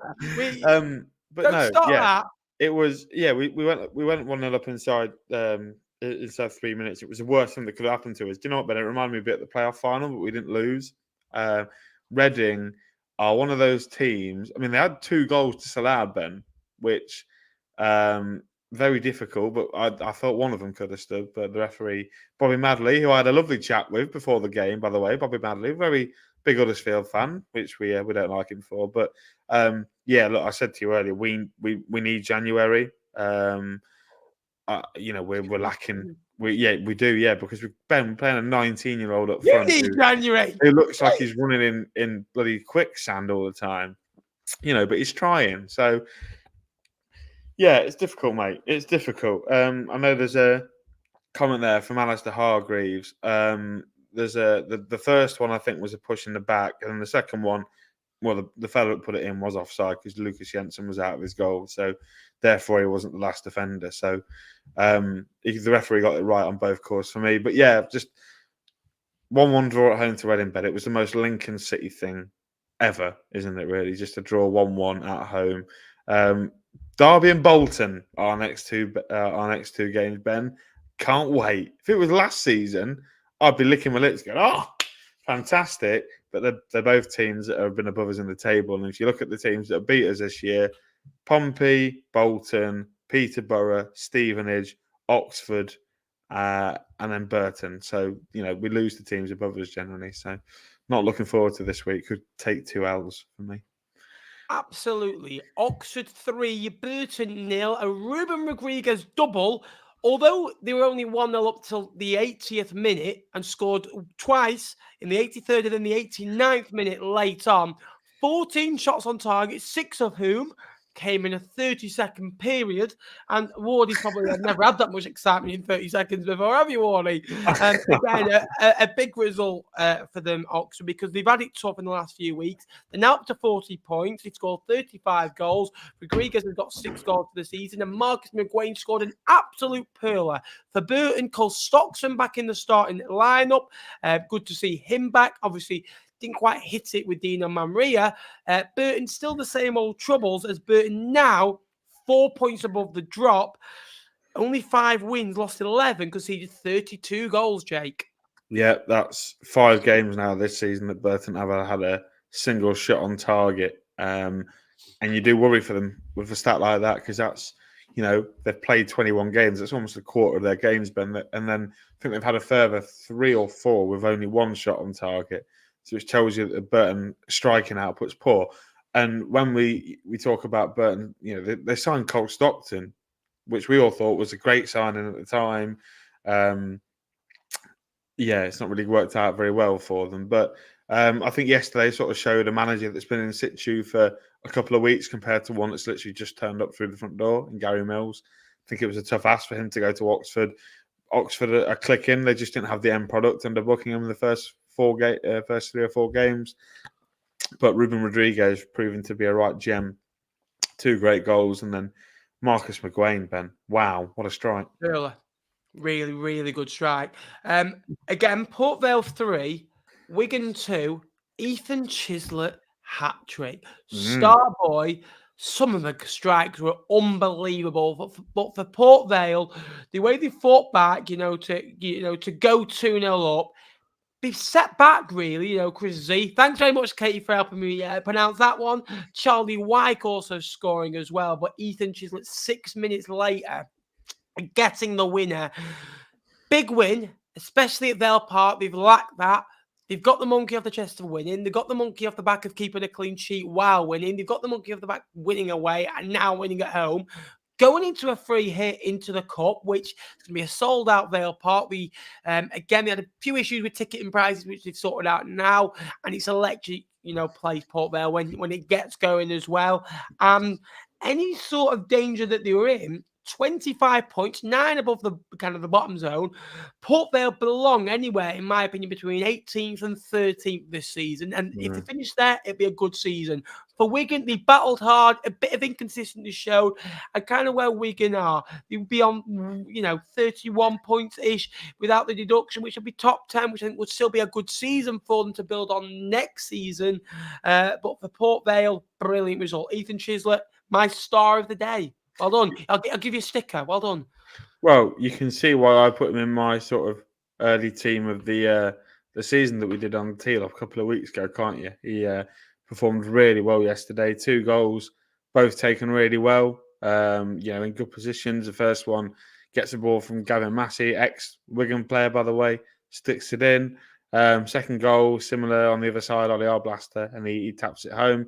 S2: But no, that. It was. Yeah, we went 1-0 up inside 3 minutes. It was the worst thing that could have happened to us. Do you know what, Ben? It reminded me a bit of the playoff final, but we didn't lose. Reading are one of those teams. I mean, they had 2 goals disallowed, Ben, which. Very difficult, but I thought one of them could have stood. But the referee, Bobby Madley, who I had a lovely chat with before the game, by the way, Bobby Madley, very, big Huddersfield fan, which we don't like him for. But look, I said to you earlier, we need January. We're lacking. We do, because we're playing a 19-year-old up front.
S1: You need January.
S2: It looks like he's running in bloody quicksand all the time, but he's trying. So, yeah, it's difficult, mate. It's difficult. I know there's a comment there from Alistair Hargreaves. There's the first one I think was a push in the back, and the second one, well, the fellow that put it in was offside because Lucas Jensen was out of his goal, so therefore he wasn't the last defender. So the referee got it right on both calls for me. But yeah, just 1-1 draw at home to Edinburgh. It was the most Lincoln City thing ever, isn't it? Really, just to draw 1-1 at home. Derby and Bolton are our next two games. Ben, can't wait. If it was last season, I'd be licking my lips, going, "Oh, fantastic!" But they're both teams that have been above us in the table. And if you look at the teams that have beat us this year, Pompey, Bolton, Peterborough, Stevenage, Oxford, and then Burton. So, we lose the teams above us generally. So not looking forward to this week. Could take 2 L's for me.
S1: Absolutely. Oxford 3, Burton 0, a Ruben Rodriguez double. Although they were only 1-0 up till the 80th minute and scored twice in the 83rd and then the 89th minute late on, 14 shots on target, 6 of whom came in a 30-second period. And Wardy probably had never had that much excitement in 30 seconds before, have you, Wardy? Again, a big result for them, Oxford, because they've had it tough in the last few weeks. They're now up to 40 points. They scored 35 goals. Rodriguez has got 6 goals for the season. And Marcus McGuane scored an absolute pearler for Burton. Cole Stockton back in the starting lineup. Good to see him back. Obviously, didn't quite hit it with Dino Manria. Burton still the same old troubles as Burton now, 4 points above the drop. Only 5 wins, lost 11, conceded 32 goals, Jake.
S2: Yeah, that's 5 games now this season that Burton have had a single shot on target. And you do worry for them with a stat like that because that's, they've played 21 games. That's almost a quarter of their games, Ben. And then I think they've had a further 3 or 4 with only 1 shot on target. So which tells you that Burton striking output's poor. And when we talk about Burton, they signed Cole Stockton, which we all thought was a great signing at the time. It's not really worked out very well for them. But I think yesterday sort of showed a manager that's been in situ for a couple of weeks compared to one that's literally just turned up through the front door in Gary Mills. I think it was a tough ask for him to go to Oxford. Oxford are clicking. They just didn't have the end product under Buckingham in the first 3 or 4 games. But Ruben Rodriguez proven to be a right gem. 2 great goals. And then Marcus McGuane, Ben. Wow, what a strike.
S1: Really, really good strike. Again, Port Vale 3, Wigan 2, Ethan Chislett hat-trick. Starboy, some of the strikes were unbelievable. But for Port Vale, the way they fought back, to go 2-0 up, be set back, really, Chris Z. Thanks very much, Katie, for helping me pronounce that one. Charlie Wyke also scoring as well, but Ethan Chislett 6 minutes later getting the winner. Big win, especially at Vale Park. They've lacked that. They've got the monkey off the chest of winning. They've got the monkey off the back of keeping a clean sheet while winning. They've got the monkey off the back winning away and now winning at home. Going into a free hit into the cup, which is going to be a sold-out Vale Park. Again, they had a few issues with ticketing prices, which they've sorted out now, and it's electric, place Port Vale when it gets going as well. Any sort of danger that they were in, 25 points, 9 above the kind of the bottom zone. Port Vale belong anywhere, in my opinion, between 18th and 13th this season. And if they finish there, it'd be a good season. For Wigan, they battled hard, a bit of inconsistency showed, and kind of where Wigan are. They'll be on, 31 points-ish without the deduction, which would be top 10, which I think would still be a good season for them to build on next season. But for Port Vale, brilliant result. Ethan Chislett, my star of the day. Well done. I'll give you a sticker. Well done.
S2: Well, you can see why I put him in my sort of early team of the season that we did on the Teal a couple of weeks ago, can't you? He performed really well yesterday. 2 goals, both taken really well. In good positions. The first one gets the ball from Gavin Massey, ex-Wigan player, by the way, sticks it in. Second goal, similar on the other side, Ollie Arblaster, and he taps it home.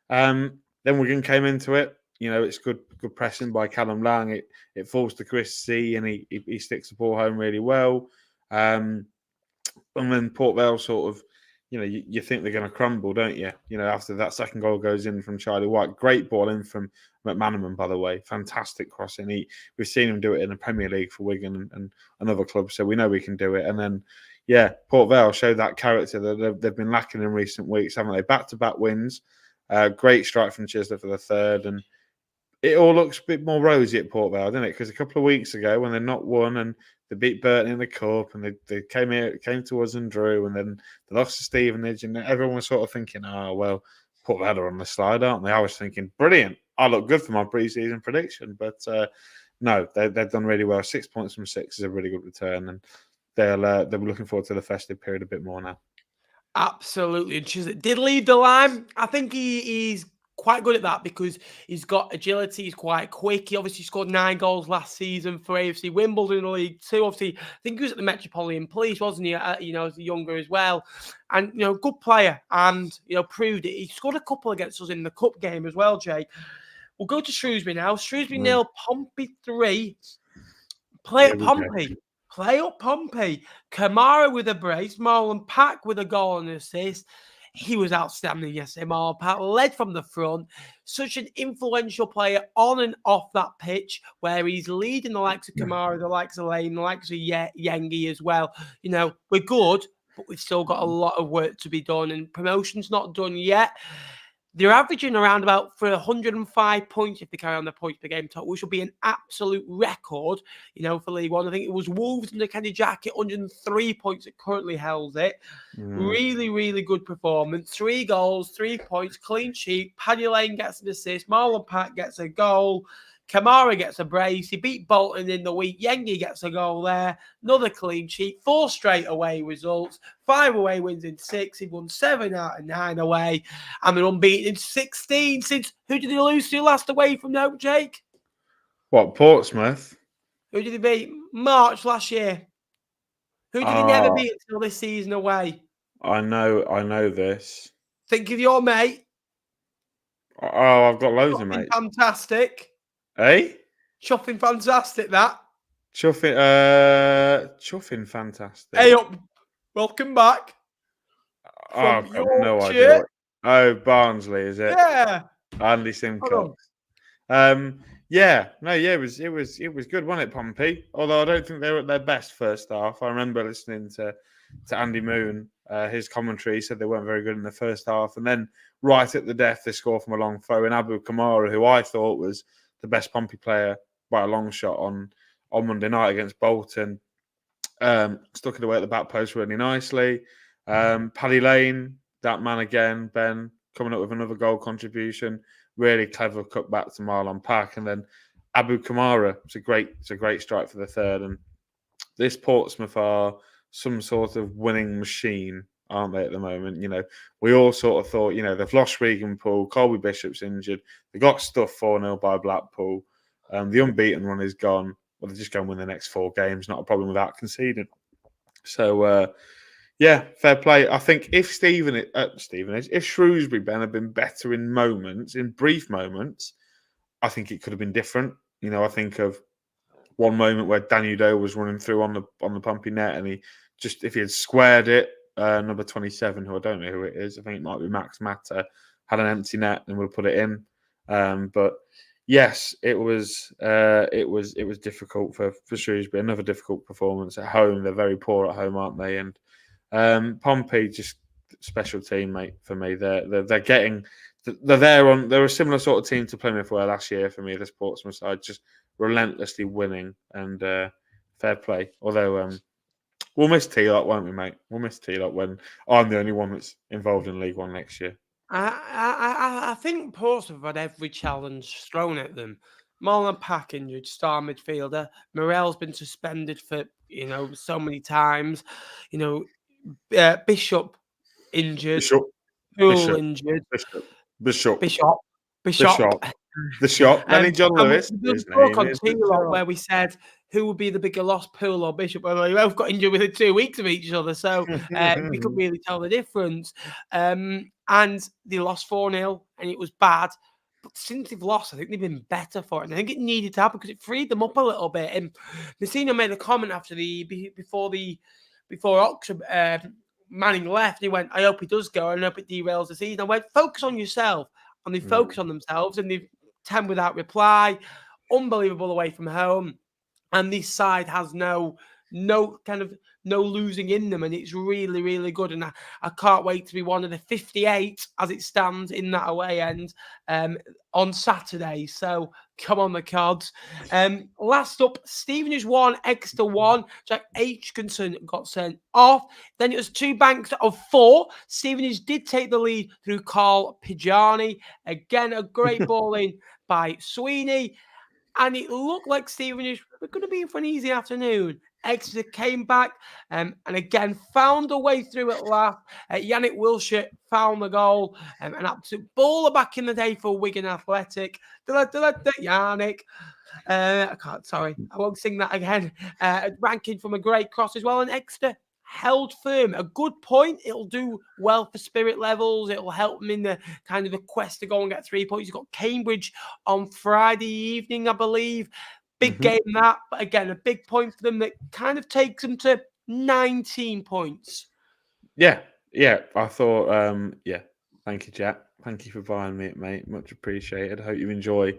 S2: Then Wigan came into it. It's good pressing by Callum Lang. It falls to Chris C, and he sticks the ball home really well. And then Port Vale sort of, you think they're going to crumble, don't you? After that second goal goes in from Charlie White. Great ball in from McManaman, by the way. Fantastic crossing. We've seen him do it in the Premier League for Wigan and another club, so we know we can do it. And then, Port Vale showed that character that they've been lacking in recent weeks, haven't they? Back-to-back wins. Great strike from Chisler for the third. And it all looks a bit more rosy at Port Vale, doesn't it? Because a couple of weeks ago, when they're not won and they beat Burton in the cup, and they came to us and drew, and then they lost to Stevenage, and everyone was sort of thinking, "Oh well, Port Vale are on the slide, aren't they?" I was thinking, "Brilliant! I look good for my pre-season prediction," but no, they've done really well. 6 points from 6 is a really good return, and they're looking forward to the festive period a bit more now.
S1: Absolutely, and Chisler did lead the line. I think he's quite good at that because he's got agility, he's quite quick. He obviously scored 9 goals last season for AFC Wimbledon in the League 2. Obviously, I think he was at the Metropolitan Police, wasn't he? As a younger as well. And, good player and, proved it. He scored a couple against us in the cup game as well, Jake. We'll go to Shrewsbury now. Shrewsbury 0, Pompey 3. Play at Pompey. Play up Pompey. Kamara with a brace. Marlon Pack with a goal and an assist. He was outstanding yesterday. Marlon Pack led from the front. Such an influential player on and off that pitch where he's leading the likes of Kamara, the likes of Leyton, the likes of Yengi as well. We're good, but we've still got a lot of work to be done, and promotion's not done yet. They're averaging around about for 105 points if they carry on their points per game total, which will be an absolute record, for League One. I think it was Wolves under Kenny Jackett, 103 points that currently held it. Really, really good performance. 3 goals, 3 points, clean sheet. Paddy Lane gets an assist. Marlon Pack gets a goal. Kamara gets a brace. He beat Bolton in the week. Yengi gets a goal there. Another clean sheet. 4 straight away results. 5 away wins in 6. He won 7 out of 9 away. And they're unbeaten in 16 since... Who did they lose to last away from now, Jake?
S2: What, Portsmouth?
S1: Who did they beat? March last year. Who did he never beat until this season away?
S2: I know this.
S1: Think of your mate.
S2: Oh, I've got loads of mates.
S1: Fantastic.
S2: Hey?
S1: Chuffing fantastic, that.
S2: Chuffing fantastic.
S1: Hey up. Welcome back.
S2: I've got no idea. Oh, Barnsley, is it?
S1: Yeah.
S2: Andy Simcox. It was good, wasn't it, Pompey? Although I don't think they were at their best first half. I remember listening to Andy Moon, his commentary. He said they weren't very good in the first half, and then right at the death they score from a long throw in Abu Kamara, who I thought was the best Pompey player by a long shot on Monday night against Bolton. Stuck it away at the back post really nicely. Paddy Lane, that man again, Ben, coming up with another goal contribution. Really clever cut back to Marlon Pack. And then Abu Kamara, it's a great strike for the third. And this Portsmouth are some sort of winning machine, aren't they, at the moment? We all sort of thought, they've lost Regan Poole, Colby Bishop's injured, they got stuffed 4-0 by Blackpool, the unbeaten run is gone. Well, they're just going to win the next 4 games, not a problem without conceding. So, fair play. I think if if Shrewsbury, Ben, had been better in brief moments, I think it could have been different. I think of one moment where Daniel Doe was running through on the Pompey net, and if he had squared it, number 27, who I don't know who it is, I think it might be Max Matter, had an empty net and would have put it in. But yes, it was difficult for Shrewsbury. Another difficult performance at home. They're very poor at home, aren't they? And Pompey, just special team, mate. For me, they're a similar sort of team to Plymouth were last year for me. The Portsmouth side, just relentlessly winning, and fair play. Although we'll miss T-Lock, won't we, mate? We'll miss T-Lock when I'm the only one that's involved in League One next year.
S1: I think Portsmouth had every challenge thrown at them. Marlon Pack injured, star midfielder. Morell's been suspended for so many times. Bishop injured. Poole injured.
S2: Bishop.
S1: The
S2: Then John Lewis.
S1: We spoke on T-Lock where we said who would be the bigger loss, Poole or Bishop. Well, they both got injured within 2 weeks of each other, so we couldn't really tell the difference. And they lost 4-0, and it was bad. But since they've lost, I think they've been better for it. And I think it needed to happen because it freed them up a little bit. And Messina made a comment after before Oxford Manning left. He went, "I hope he does go. And I hope it derails the season." I went, "Focus on yourself." And they focus on themselves, and they've 10 without reply. Unbelievable away from home. And this side has no losing in them, and it's really, really good. And I can't wait to be one of the 58 as it stands in that away end on Saturday. So come on, the Cards. Last up, Stevenage 1, Exeter 1. Jack Aitchison got sent off. Then it was 2 banks of 4. Stevenage did take the lead through Carl Pijani. Again, a great ball in by Sweeney. And it looked like Stevenage were going to be in for an easy afternoon. Exeter came back and again found a way through at last. Yannick Wilshire found the goal. An absolute baller back in the day for Wigan Athletic. Yannick. I won't sing that again. Ranking from a great cross as well. And Exeter held firm. A good point. It'll do well for spirit levels. It'll help them in the kind of the quest to go and get 3 points. You've got Cambridge on Friday evening, I believe. Big game that, but again, a big point for them that kind of takes them to 19 points.
S2: Yeah. I thought, thank you, Jack. Thank you for buying me it, mate. Much appreciated. I hope you enjoy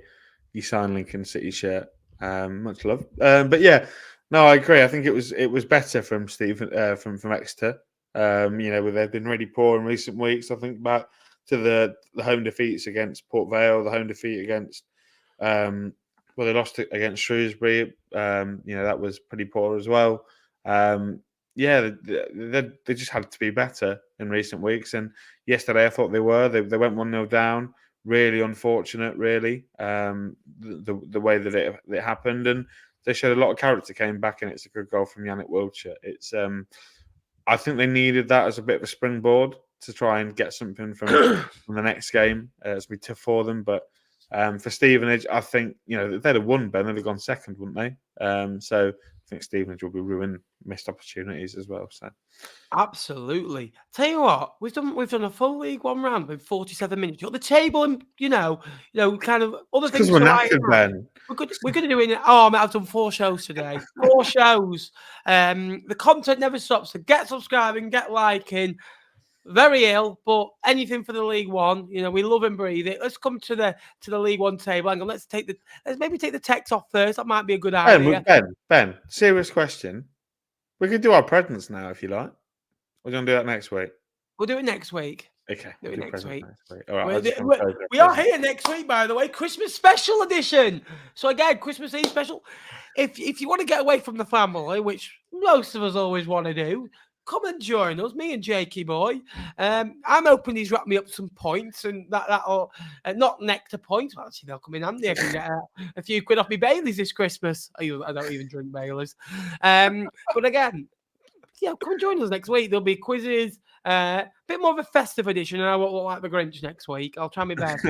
S2: your Sign Lincoln City shirt. Much love. But yeah, no, I agree. I think it was better from Stephen from Exeter. They've been really poor in recent weeks. I think back to the home defeats against Port Vale, the home defeat against. They lost it against Shrewsbury. That was pretty poor as well. They just had to be better in recent weeks. And yesterday, I thought they were. They went 1-0 down. Really unfortunate, really, the way that it happened. And they showed a lot of character, came back, and it's a good goal from Yannick Wilshire. It's I think they needed that as a bit of a springboard to try and get something from the next game. It's be tough for them, but. For Stevenage, I think if they'd have won, Ben, they'd have gone second, wouldn't they? So I think Stevenage will be ruining missed opportunities as well. So
S1: absolutely. Tell you what, we've done a full League One round with 47 minutes. You've got the table, and kind of other things.
S2: Because we're knackered, Ben.
S1: We're going to do it. I've done 4 shows today. 4 shows. The content never stops. So get subscribing, get liking. Very ill, but anything for the League One. We love and breathe it. Let's come to the League One table. Hang on, let's maybe take the text off first. That might be a good idea.
S2: Ben, serious question. We could do our presents now if you like. We're going to do that next week.
S1: We'll do it next week.
S2: Okay.
S1: Do it next week.
S2: All right.
S1: We are here next week, by the way. Christmas special edition. So again, Christmas Eve special. If you want to get away from the family, which most of us always want to do, come and join us, me and Jakey boy. I'm hoping he's wrapped me up some points, and that'll not nectar points. Well, actually, they'll come in handy. I can get a few quid off me Baileys this Christmas. I don't even drink Baileys. But again, come and join us next week. There'll be quizzes, a bit more of a festive edition, and I won't look like the Grinch next week. I'll try my best.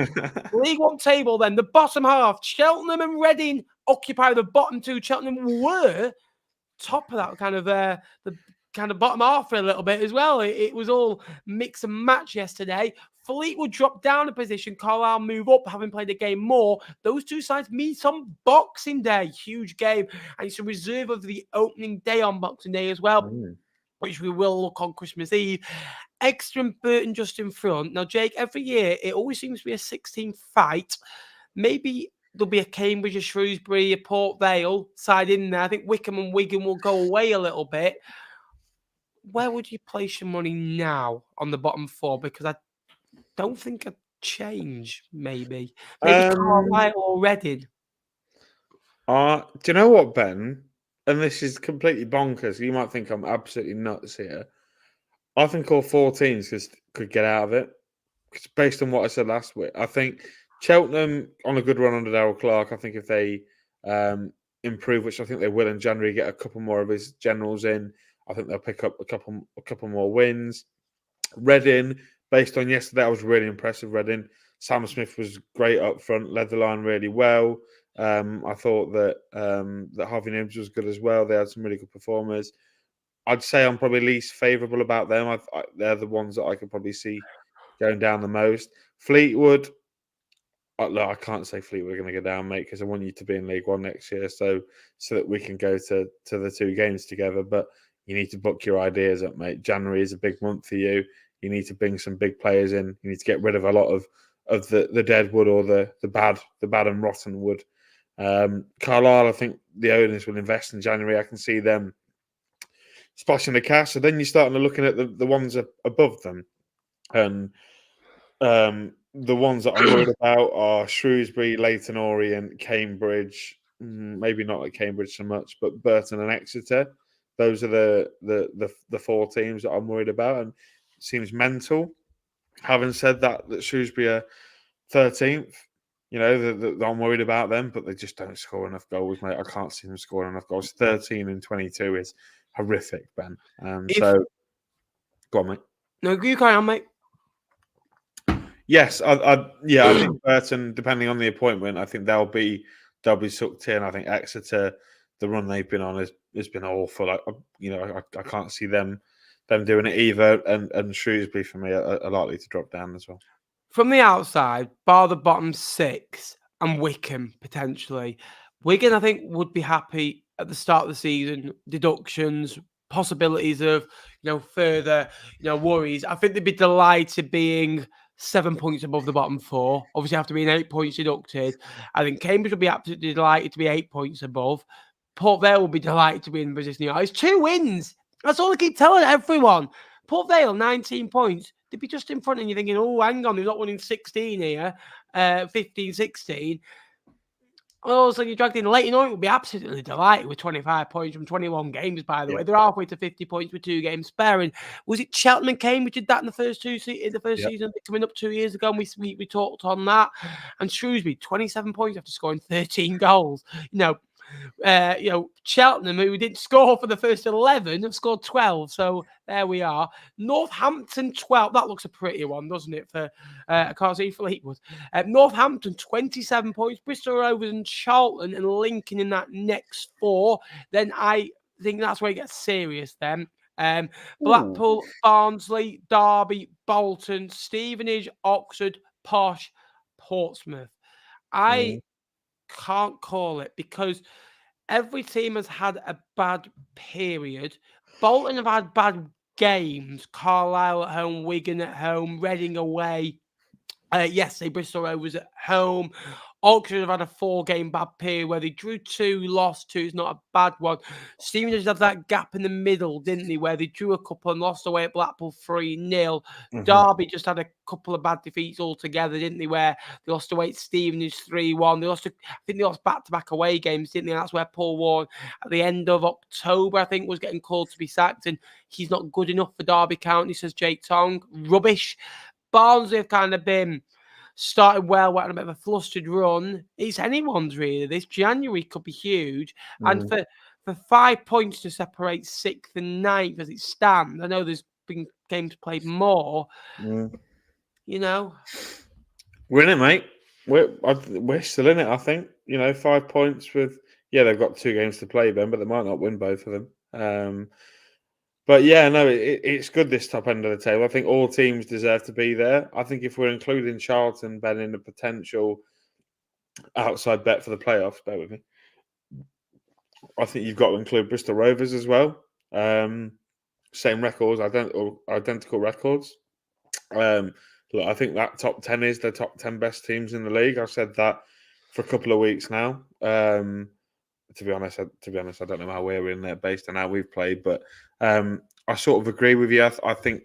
S1: League One table then, the bottom half. Cheltenham and Reading occupy the bottom 2. Cheltenham were top of that kind of the bottom half for a little bit as well. It was all mix and match yesterday. Fleetwood dropped down a position. Carlisle move up, having played a game more. Those two sides meet on Boxing Day. Huge game. And it's a reserve of the opening day on Boxing Day as well, which we will look on Christmas Eve. Exeter and Burton just in front. Now, Jake, every year, it always seems to be a 16 fight. Maybe there'll be a Cambridge, a Shrewsbury, a Port Vale side in there. I think Wycombe and Wigan will go away a little bit. Where would you place your money now on the bottom 4? Because I don't think a change, maybe Carlisle or Reading.
S2: Do you know what, Ben? And this is completely bonkers. You might think I'm absolutely nuts here. I think all 4 teams could get out of it. It's based on what I said last week. I think Cheltenham on a good run under Darryl Clark. I think if they improve, which I think they will in January, get a couple more of his generals in, I think they'll pick up a couple more wins. Reading, based on yesterday, I was really impressed with Reading. Sam Smith was great up front, led the line really well. I thought that Harvey Nibbs was good as well. They had some really good performers. I'd say I'm probably least favourable about them. They're the ones that I could probably see going down the most. Fleetwood, look, I can't say Fleetwood are going to go down, mate, because I want you to be in League One next year, so that we can go to the 2 games together. But you need to book your ideas up, mate. January is a big month for you. You need to bring some big players in. You need to get rid of a lot of the dead wood or the bad and rotten wood. Carlisle, I think the owners will invest in January. I can see them splashing the cash. So then you're starting to looking at the ones above them, and the ones that I'm worried about are Shrewsbury, Leyton, Orient, Cambridge. Maybe not like Cambridge so much, but Burton and Exeter. Those are the 4 teams that I'm worried about, and it seems mental. Having said that Shrewsbury are 13th. You know, I'm worried about them, but they just don't score enough goals, mate. I can't see them scoring enough goals. 13 and 22 is horrific, Ben. So, go on, mate.
S1: No, you carry on, mate.
S2: Yes, I think Burton, depending on the appointment, I think they'll be sucked in. I think Exeter, the run they've been on has been awful. I can't see them doing it either. And Shrewsbury for me are likely to drop down as well.
S1: From the outside, bar the bottom 6 and Wycombe potentially. Wigan, I think, would be happy at the start of the season. Deductions, possibilities of further worries. I think they'd be delighted being 7 points above the bottom 4. Obviously, after being 8 points deducted, I think Cambridge would be absolutely delighted to be 8 points above. Port Vale will be delighted to be in the position. It's 2 wins. That's all I keep telling everyone. Port Vale, 19 points. They'd be just in front and you're thinking, oh, hang on, they've not won in 16 here, 15, 16. Oh, so you dragged in Leyton. Orient would be absolutely delighted with 25 points from 21 games, by the way. They're halfway to 50 points with 2 games sparing. Was it Cheltenham and Cambridge did that in the first season, coming up 2 years ago, and we talked on that. And Shrewsbury, 27 points after scoring 13 goals. Cheltenham, who didn't score for the first 11, have scored 12. So there we are. Northampton 12. That looks a pretty one, doesn't it? For I can't see Fleetwood. Northampton 27 points. Bristol Rovers and Charlton and Lincoln in that next 4. Then I think that's where it gets serious. Then Blackpool, Barnsley, Derby, Bolton, Stevenage, Oxford, Posh, Portsmouth. I can't call it because every team has had a bad period. Bolton have had bad games. Carlisle at home, Wigan at home, Reading away. Yesterday, Bristol Rovers at home. Oxford have had a 4-game bad period where they drew 2, lost 2. It's not a bad one. Stevenage had that gap in the middle, didn't they, where they drew a couple and lost away at Blackpool 3-0. Derby just had a couple of bad defeats altogether, didn't they, where they lost away at Stevenage 3-1. I think they lost back-to-back away games, didn't they? That's where Paul Warren, at the end of October, I think, was getting called to be sacked, and he's not good enough for Derby County, says Jake Tong. Rubbish. Barnsley have kind of been started well, on a bit of a flustered run. It's anyone's really. This January could be huge. And for 5 points to separate 6th and 9th as it stands, I know there's been games played more.
S2: We're in it, mate. We're still in it, I think. 5 points with... Yeah, they've got 2 games to play, Ben, but they might not win both of them. But yeah, no, it's good, this top end of the table. I think all teams deserve to be there. I think if we're including Charlton, Ben, in a potential outside bet for the playoffs, bear with me, I think you've got to include Bristol Rovers as well. Same records, identical records. Look, I think that top 10 is the top 10 best teams in the league. I've said that for a couple of weeks now. To be honest, I don't know how we're in there based on how we've played, but I sort of agree with you. I think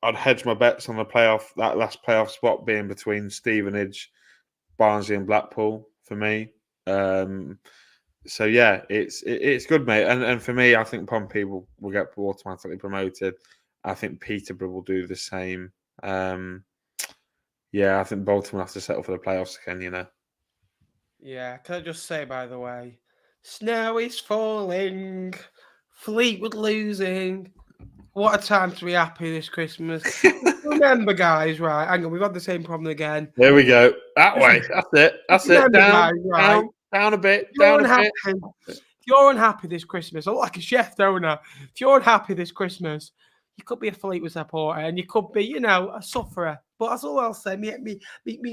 S2: I'd hedge my bets on that last playoff spot being between Stevenage, Barnsley, and Blackpool for me. So yeah, it's good, mate. And for me, I think Pompey will get automatically promoted. I think Peterborough will do the same. I think Bolton will have to settle for the playoffs again.
S1: Yeah, can I just say, by the way, snow is falling, Fleetwood losing. What a time to be happy this Christmas. remember, guys, right? Hang on, we've had the same problem again.
S2: There we go. That way. That's it. That's it.
S1: Remember,
S2: Down,
S1: guys, right?
S2: down a bit.
S1: If you're
S2: Down a bit.
S1: unhappy, if you're unhappy this Christmas, I look like a chef, don't I? If you're unhappy this Christmas, you could be a Fleetwood supporter and you could be, a sufferer. But that's all I'll say. Me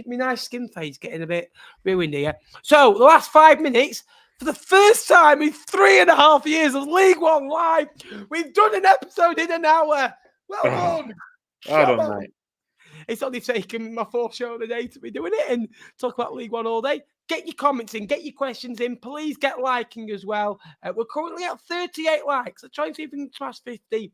S1: nice skin face getting a bit ruined here. So the last 5 minutes, for the first time in 3.5 years of League One Live, we've done an episode in an hour. Well done.
S2: Well done, mate.
S1: It's only taken my 4th show of the day to be doing it and talk about League One all day. Get your comments in, get your questions in. Please get liking as well. We're currently at 38 likes. I'm trying to see if we can smash 50.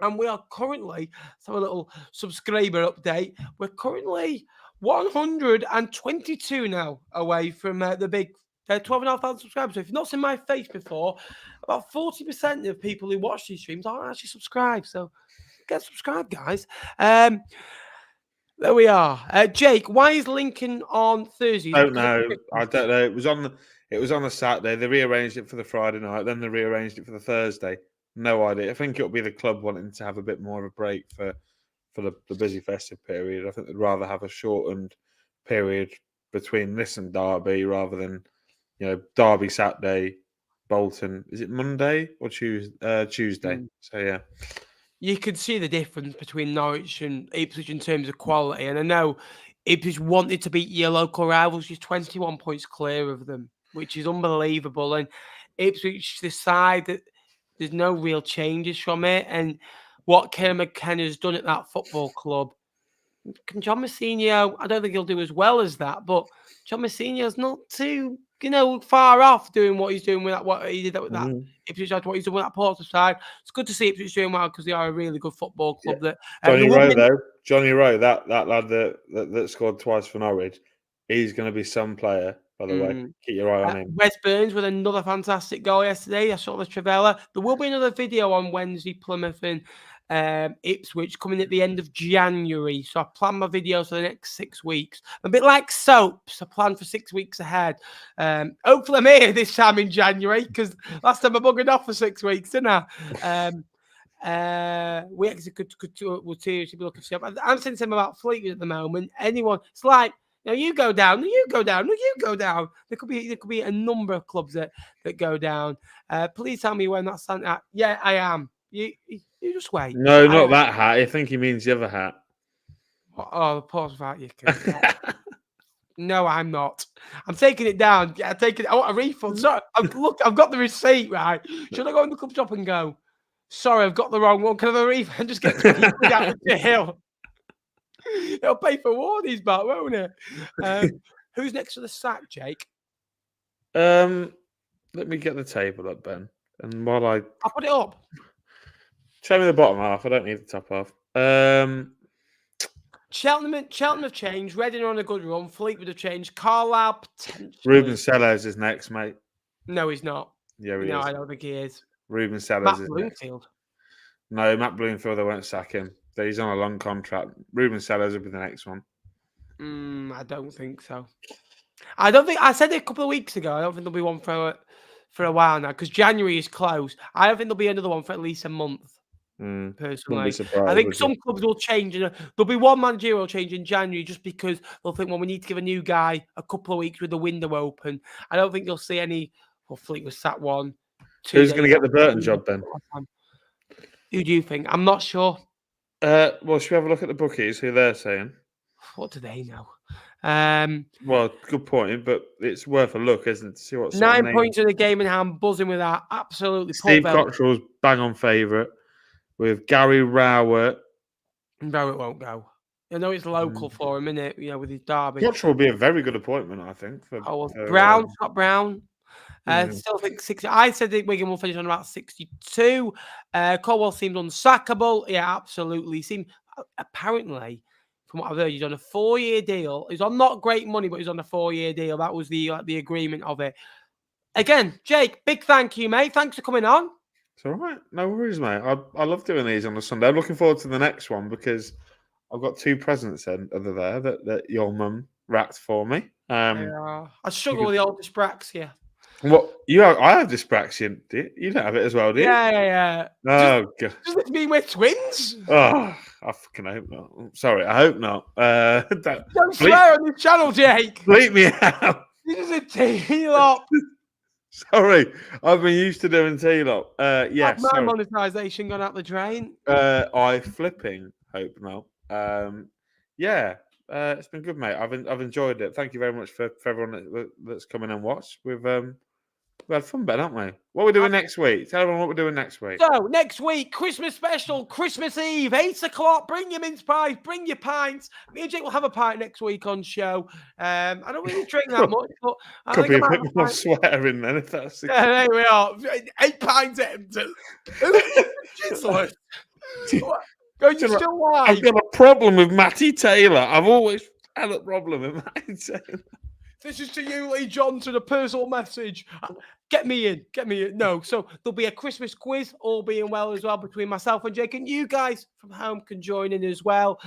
S1: And we are currently, so a little subscriber update, we're currently 122 now away from the big 12,500 subscribers. So if you've not seen my face before, about 40% of people who watch these streams aren't actually subscribed. So get subscribed, guys. There we are. Jake, why is Lincoln on Thursday?
S2: I don't know. It was on a Saturday. They rearranged it for the Friday night. Then they rearranged it for the Thursday. No idea. I think it'll be the club wanting to have a bit more of a break for the busy festive period. I think they'd rather have a shortened period between this and Derby rather than, Derby Saturday, Bolton. Is it Monday or Tuesday? So yeah.
S1: You can see the difference between Norwich and Ipswich in terms of quality. And I know Ipswich wanted to beat your local rivals. She's 21 points clear of them, which is unbelievable. And Ipswich decide that there's no real changes from it. And what Kieran McKenna's done at that football club, John Mousinho, I don't think he'll do as well as that, but John Mousinho's not too, far off doing what he's doing with that, what he did with that. Ipswich, what he's doing with that Porter side. It's good to see Ipswich doing well because they are a really good football club.
S2: Yeah. Johnny Rowe, that lad that scored twice for Norwich, he's going to be some player, by the way. Keep your eye on him.
S1: Wes Burns with another fantastic goal yesterday. I saw the Trivella. There will be another video on Wednesday, Plymouth and Ipswich coming at the end of January. So I plan my videos for the next 6 weeks. A bit like soaps. I plan for 6 weeks ahead. Hopefully I'm here this time in January because last time I buggered off for 6 weeks, didn't I? We actually would seriously be looking to see. I'm saying something about Fleetwood at the moment. Anyone, it's like, you go down, you go down, you go down. There could be a number of clubs that go down. Please tell me when that's at. Yeah, I am. You just wait.
S2: No, not that hat. I think he means the other hat.
S1: Oh, pause that. You can. No, I'm not. I'm taking it down. Yeah, I want a refund. Sorry, look, I've got the receipt, right? Should I go in the club shop and go, sorry, I've got the wrong one. Can I have a refund? Just get 20 quid out of the hill. It'll pay for Wardy's back, won't it? Who's next to the sack, Jake?
S2: Let me get the table up, Ben. And while I'll
S1: put it up.
S2: Show me the bottom half. I don't need the top half.
S1: Cheltenham have changed. Reading are on a good run. Fleetwood have changed. Carlisle potentially.
S2: Ruben Sellers is next, mate.
S1: No, he's not.
S2: Yeah, he is.
S1: No, I don't think he is.
S2: Ruben Sellers
S1: Matt
S2: is
S1: Bloomfield.
S2: next. No, Matt Bloomfield, they won't sack him. He's on a long contract. Ruben Sellers will be the next one.
S1: I don't think so. I said it a couple of weeks ago. I don't think there'll be one for a while now because January is close. I don't think there'll be another one for at least a month. Personally, I think some clubs will change. There'll be one managerial change in January just because they'll think, well, we need to give a new guy a couple of weeks with the window open. I don't think you'll see any. Well, Fleetwood sat one.
S2: Who's going to get the Burton job then?
S1: Who do you think? I'm not sure.
S2: Well, should we have a look at the bookies? Who they're saying?
S1: What do they know?
S2: Well, good point, but it's worth a look, isn't it? To see what's
S1: 9 points in the game in hand, buzzing with that. Absolutely.
S2: Steve Cottrell's bang on favourite with Gary Rowett.
S1: Rowett won't go. I know it's local for him, isn't it? With his derby.
S2: Cottrell will be a very good appointment, I think.
S1: Brown, Scott Brown. Still think 60. I said that Wigan will finish on about 62. Colwell seemed unsackable. Yeah, absolutely. Apparently, from what I've heard, he's on a 4-year deal. He's on not great money, but he's on a 4-year deal. That was the agreement of it. Again, Jake, big thank you, mate. Thanks for coming on.
S2: It's all right. No worries, mate. I love doing these on a Sunday. I'm looking forward to the next one because I've got 2 presents over there that your mum wrapped for me.
S1: I struggle with the old dyspraxia.
S2: What I have dyspraxia. You don't have it as well, do you?
S1: Yeah.
S2: Oh god!
S1: Does it mean we're twins?
S2: Oh, I fucking hope not. Sorry, I hope not.
S1: Don't swear on this channel, Jake.
S2: Bleep me out.
S1: This is a T-Lop.
S2: Sorry, I've been used to doing T-Lop. Yes,
S1: My
S2: sorry.
S1: monetisation gone out the drain.
S2: I flipping hope not. Yeah, it's been good, mate. I've enjoyed it. Thank you very much for everyone that's come in and watched. We've had fun, Ben, haven't we? What are we doing next week? Tell everyone what we're doing next week.
S1: So, next week, Christmas special, Christmas Eve, 8 o'clock. Bring your mince pies, bring your pints. Me and Jake will have a pint next week on show. I don't really drink that much, but I
S2: Could
S1: think
S2: be
S1: I
S2: a
S1: might
S2: bit
S1: have a
S2: more
S1: pint.
S2: swearing then, if that's the
S1: There we are. 8 pints empty. Go, you still lie.
S2: I've got a problem with Matty Taylor. I've always had a problem with Matty Taylor.
S1: This is to you, Lee Johnson, a personal message. Get me in. Get me in. No, so there'll be a Christmas quiz, all being well as well, between myself and Jake, and you guys from home can join in as well.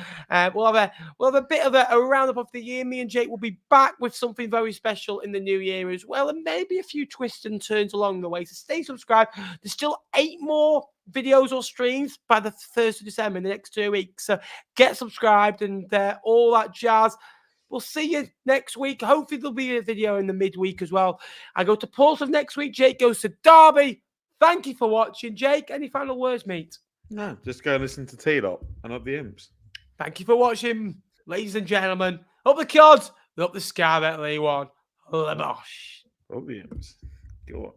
S1: We'll have a bit of a roundup of the year. Me and Jake will be back with something very special in the new year as well, and maybe a few twists and turns along the way. So stay subscribed. There's still 8 more videos or streams by the 1st of December in the next 2 weeks. So get subscribed and all that jazz. We'll see you next week. Hopefully, there'll be a video in the midweek as well. I go to Portsmouth next week. Jake goes to Derby. Thank you for watching. Jake, any final words, mate?
S2: No, just go and listen to T-Dot and up the Imps.
S1: Thank you for watching, ladies and gentlemen. Up the Cods, up the Scarlet Lee one. Lebosh.
S2: Up the Imps. Go on.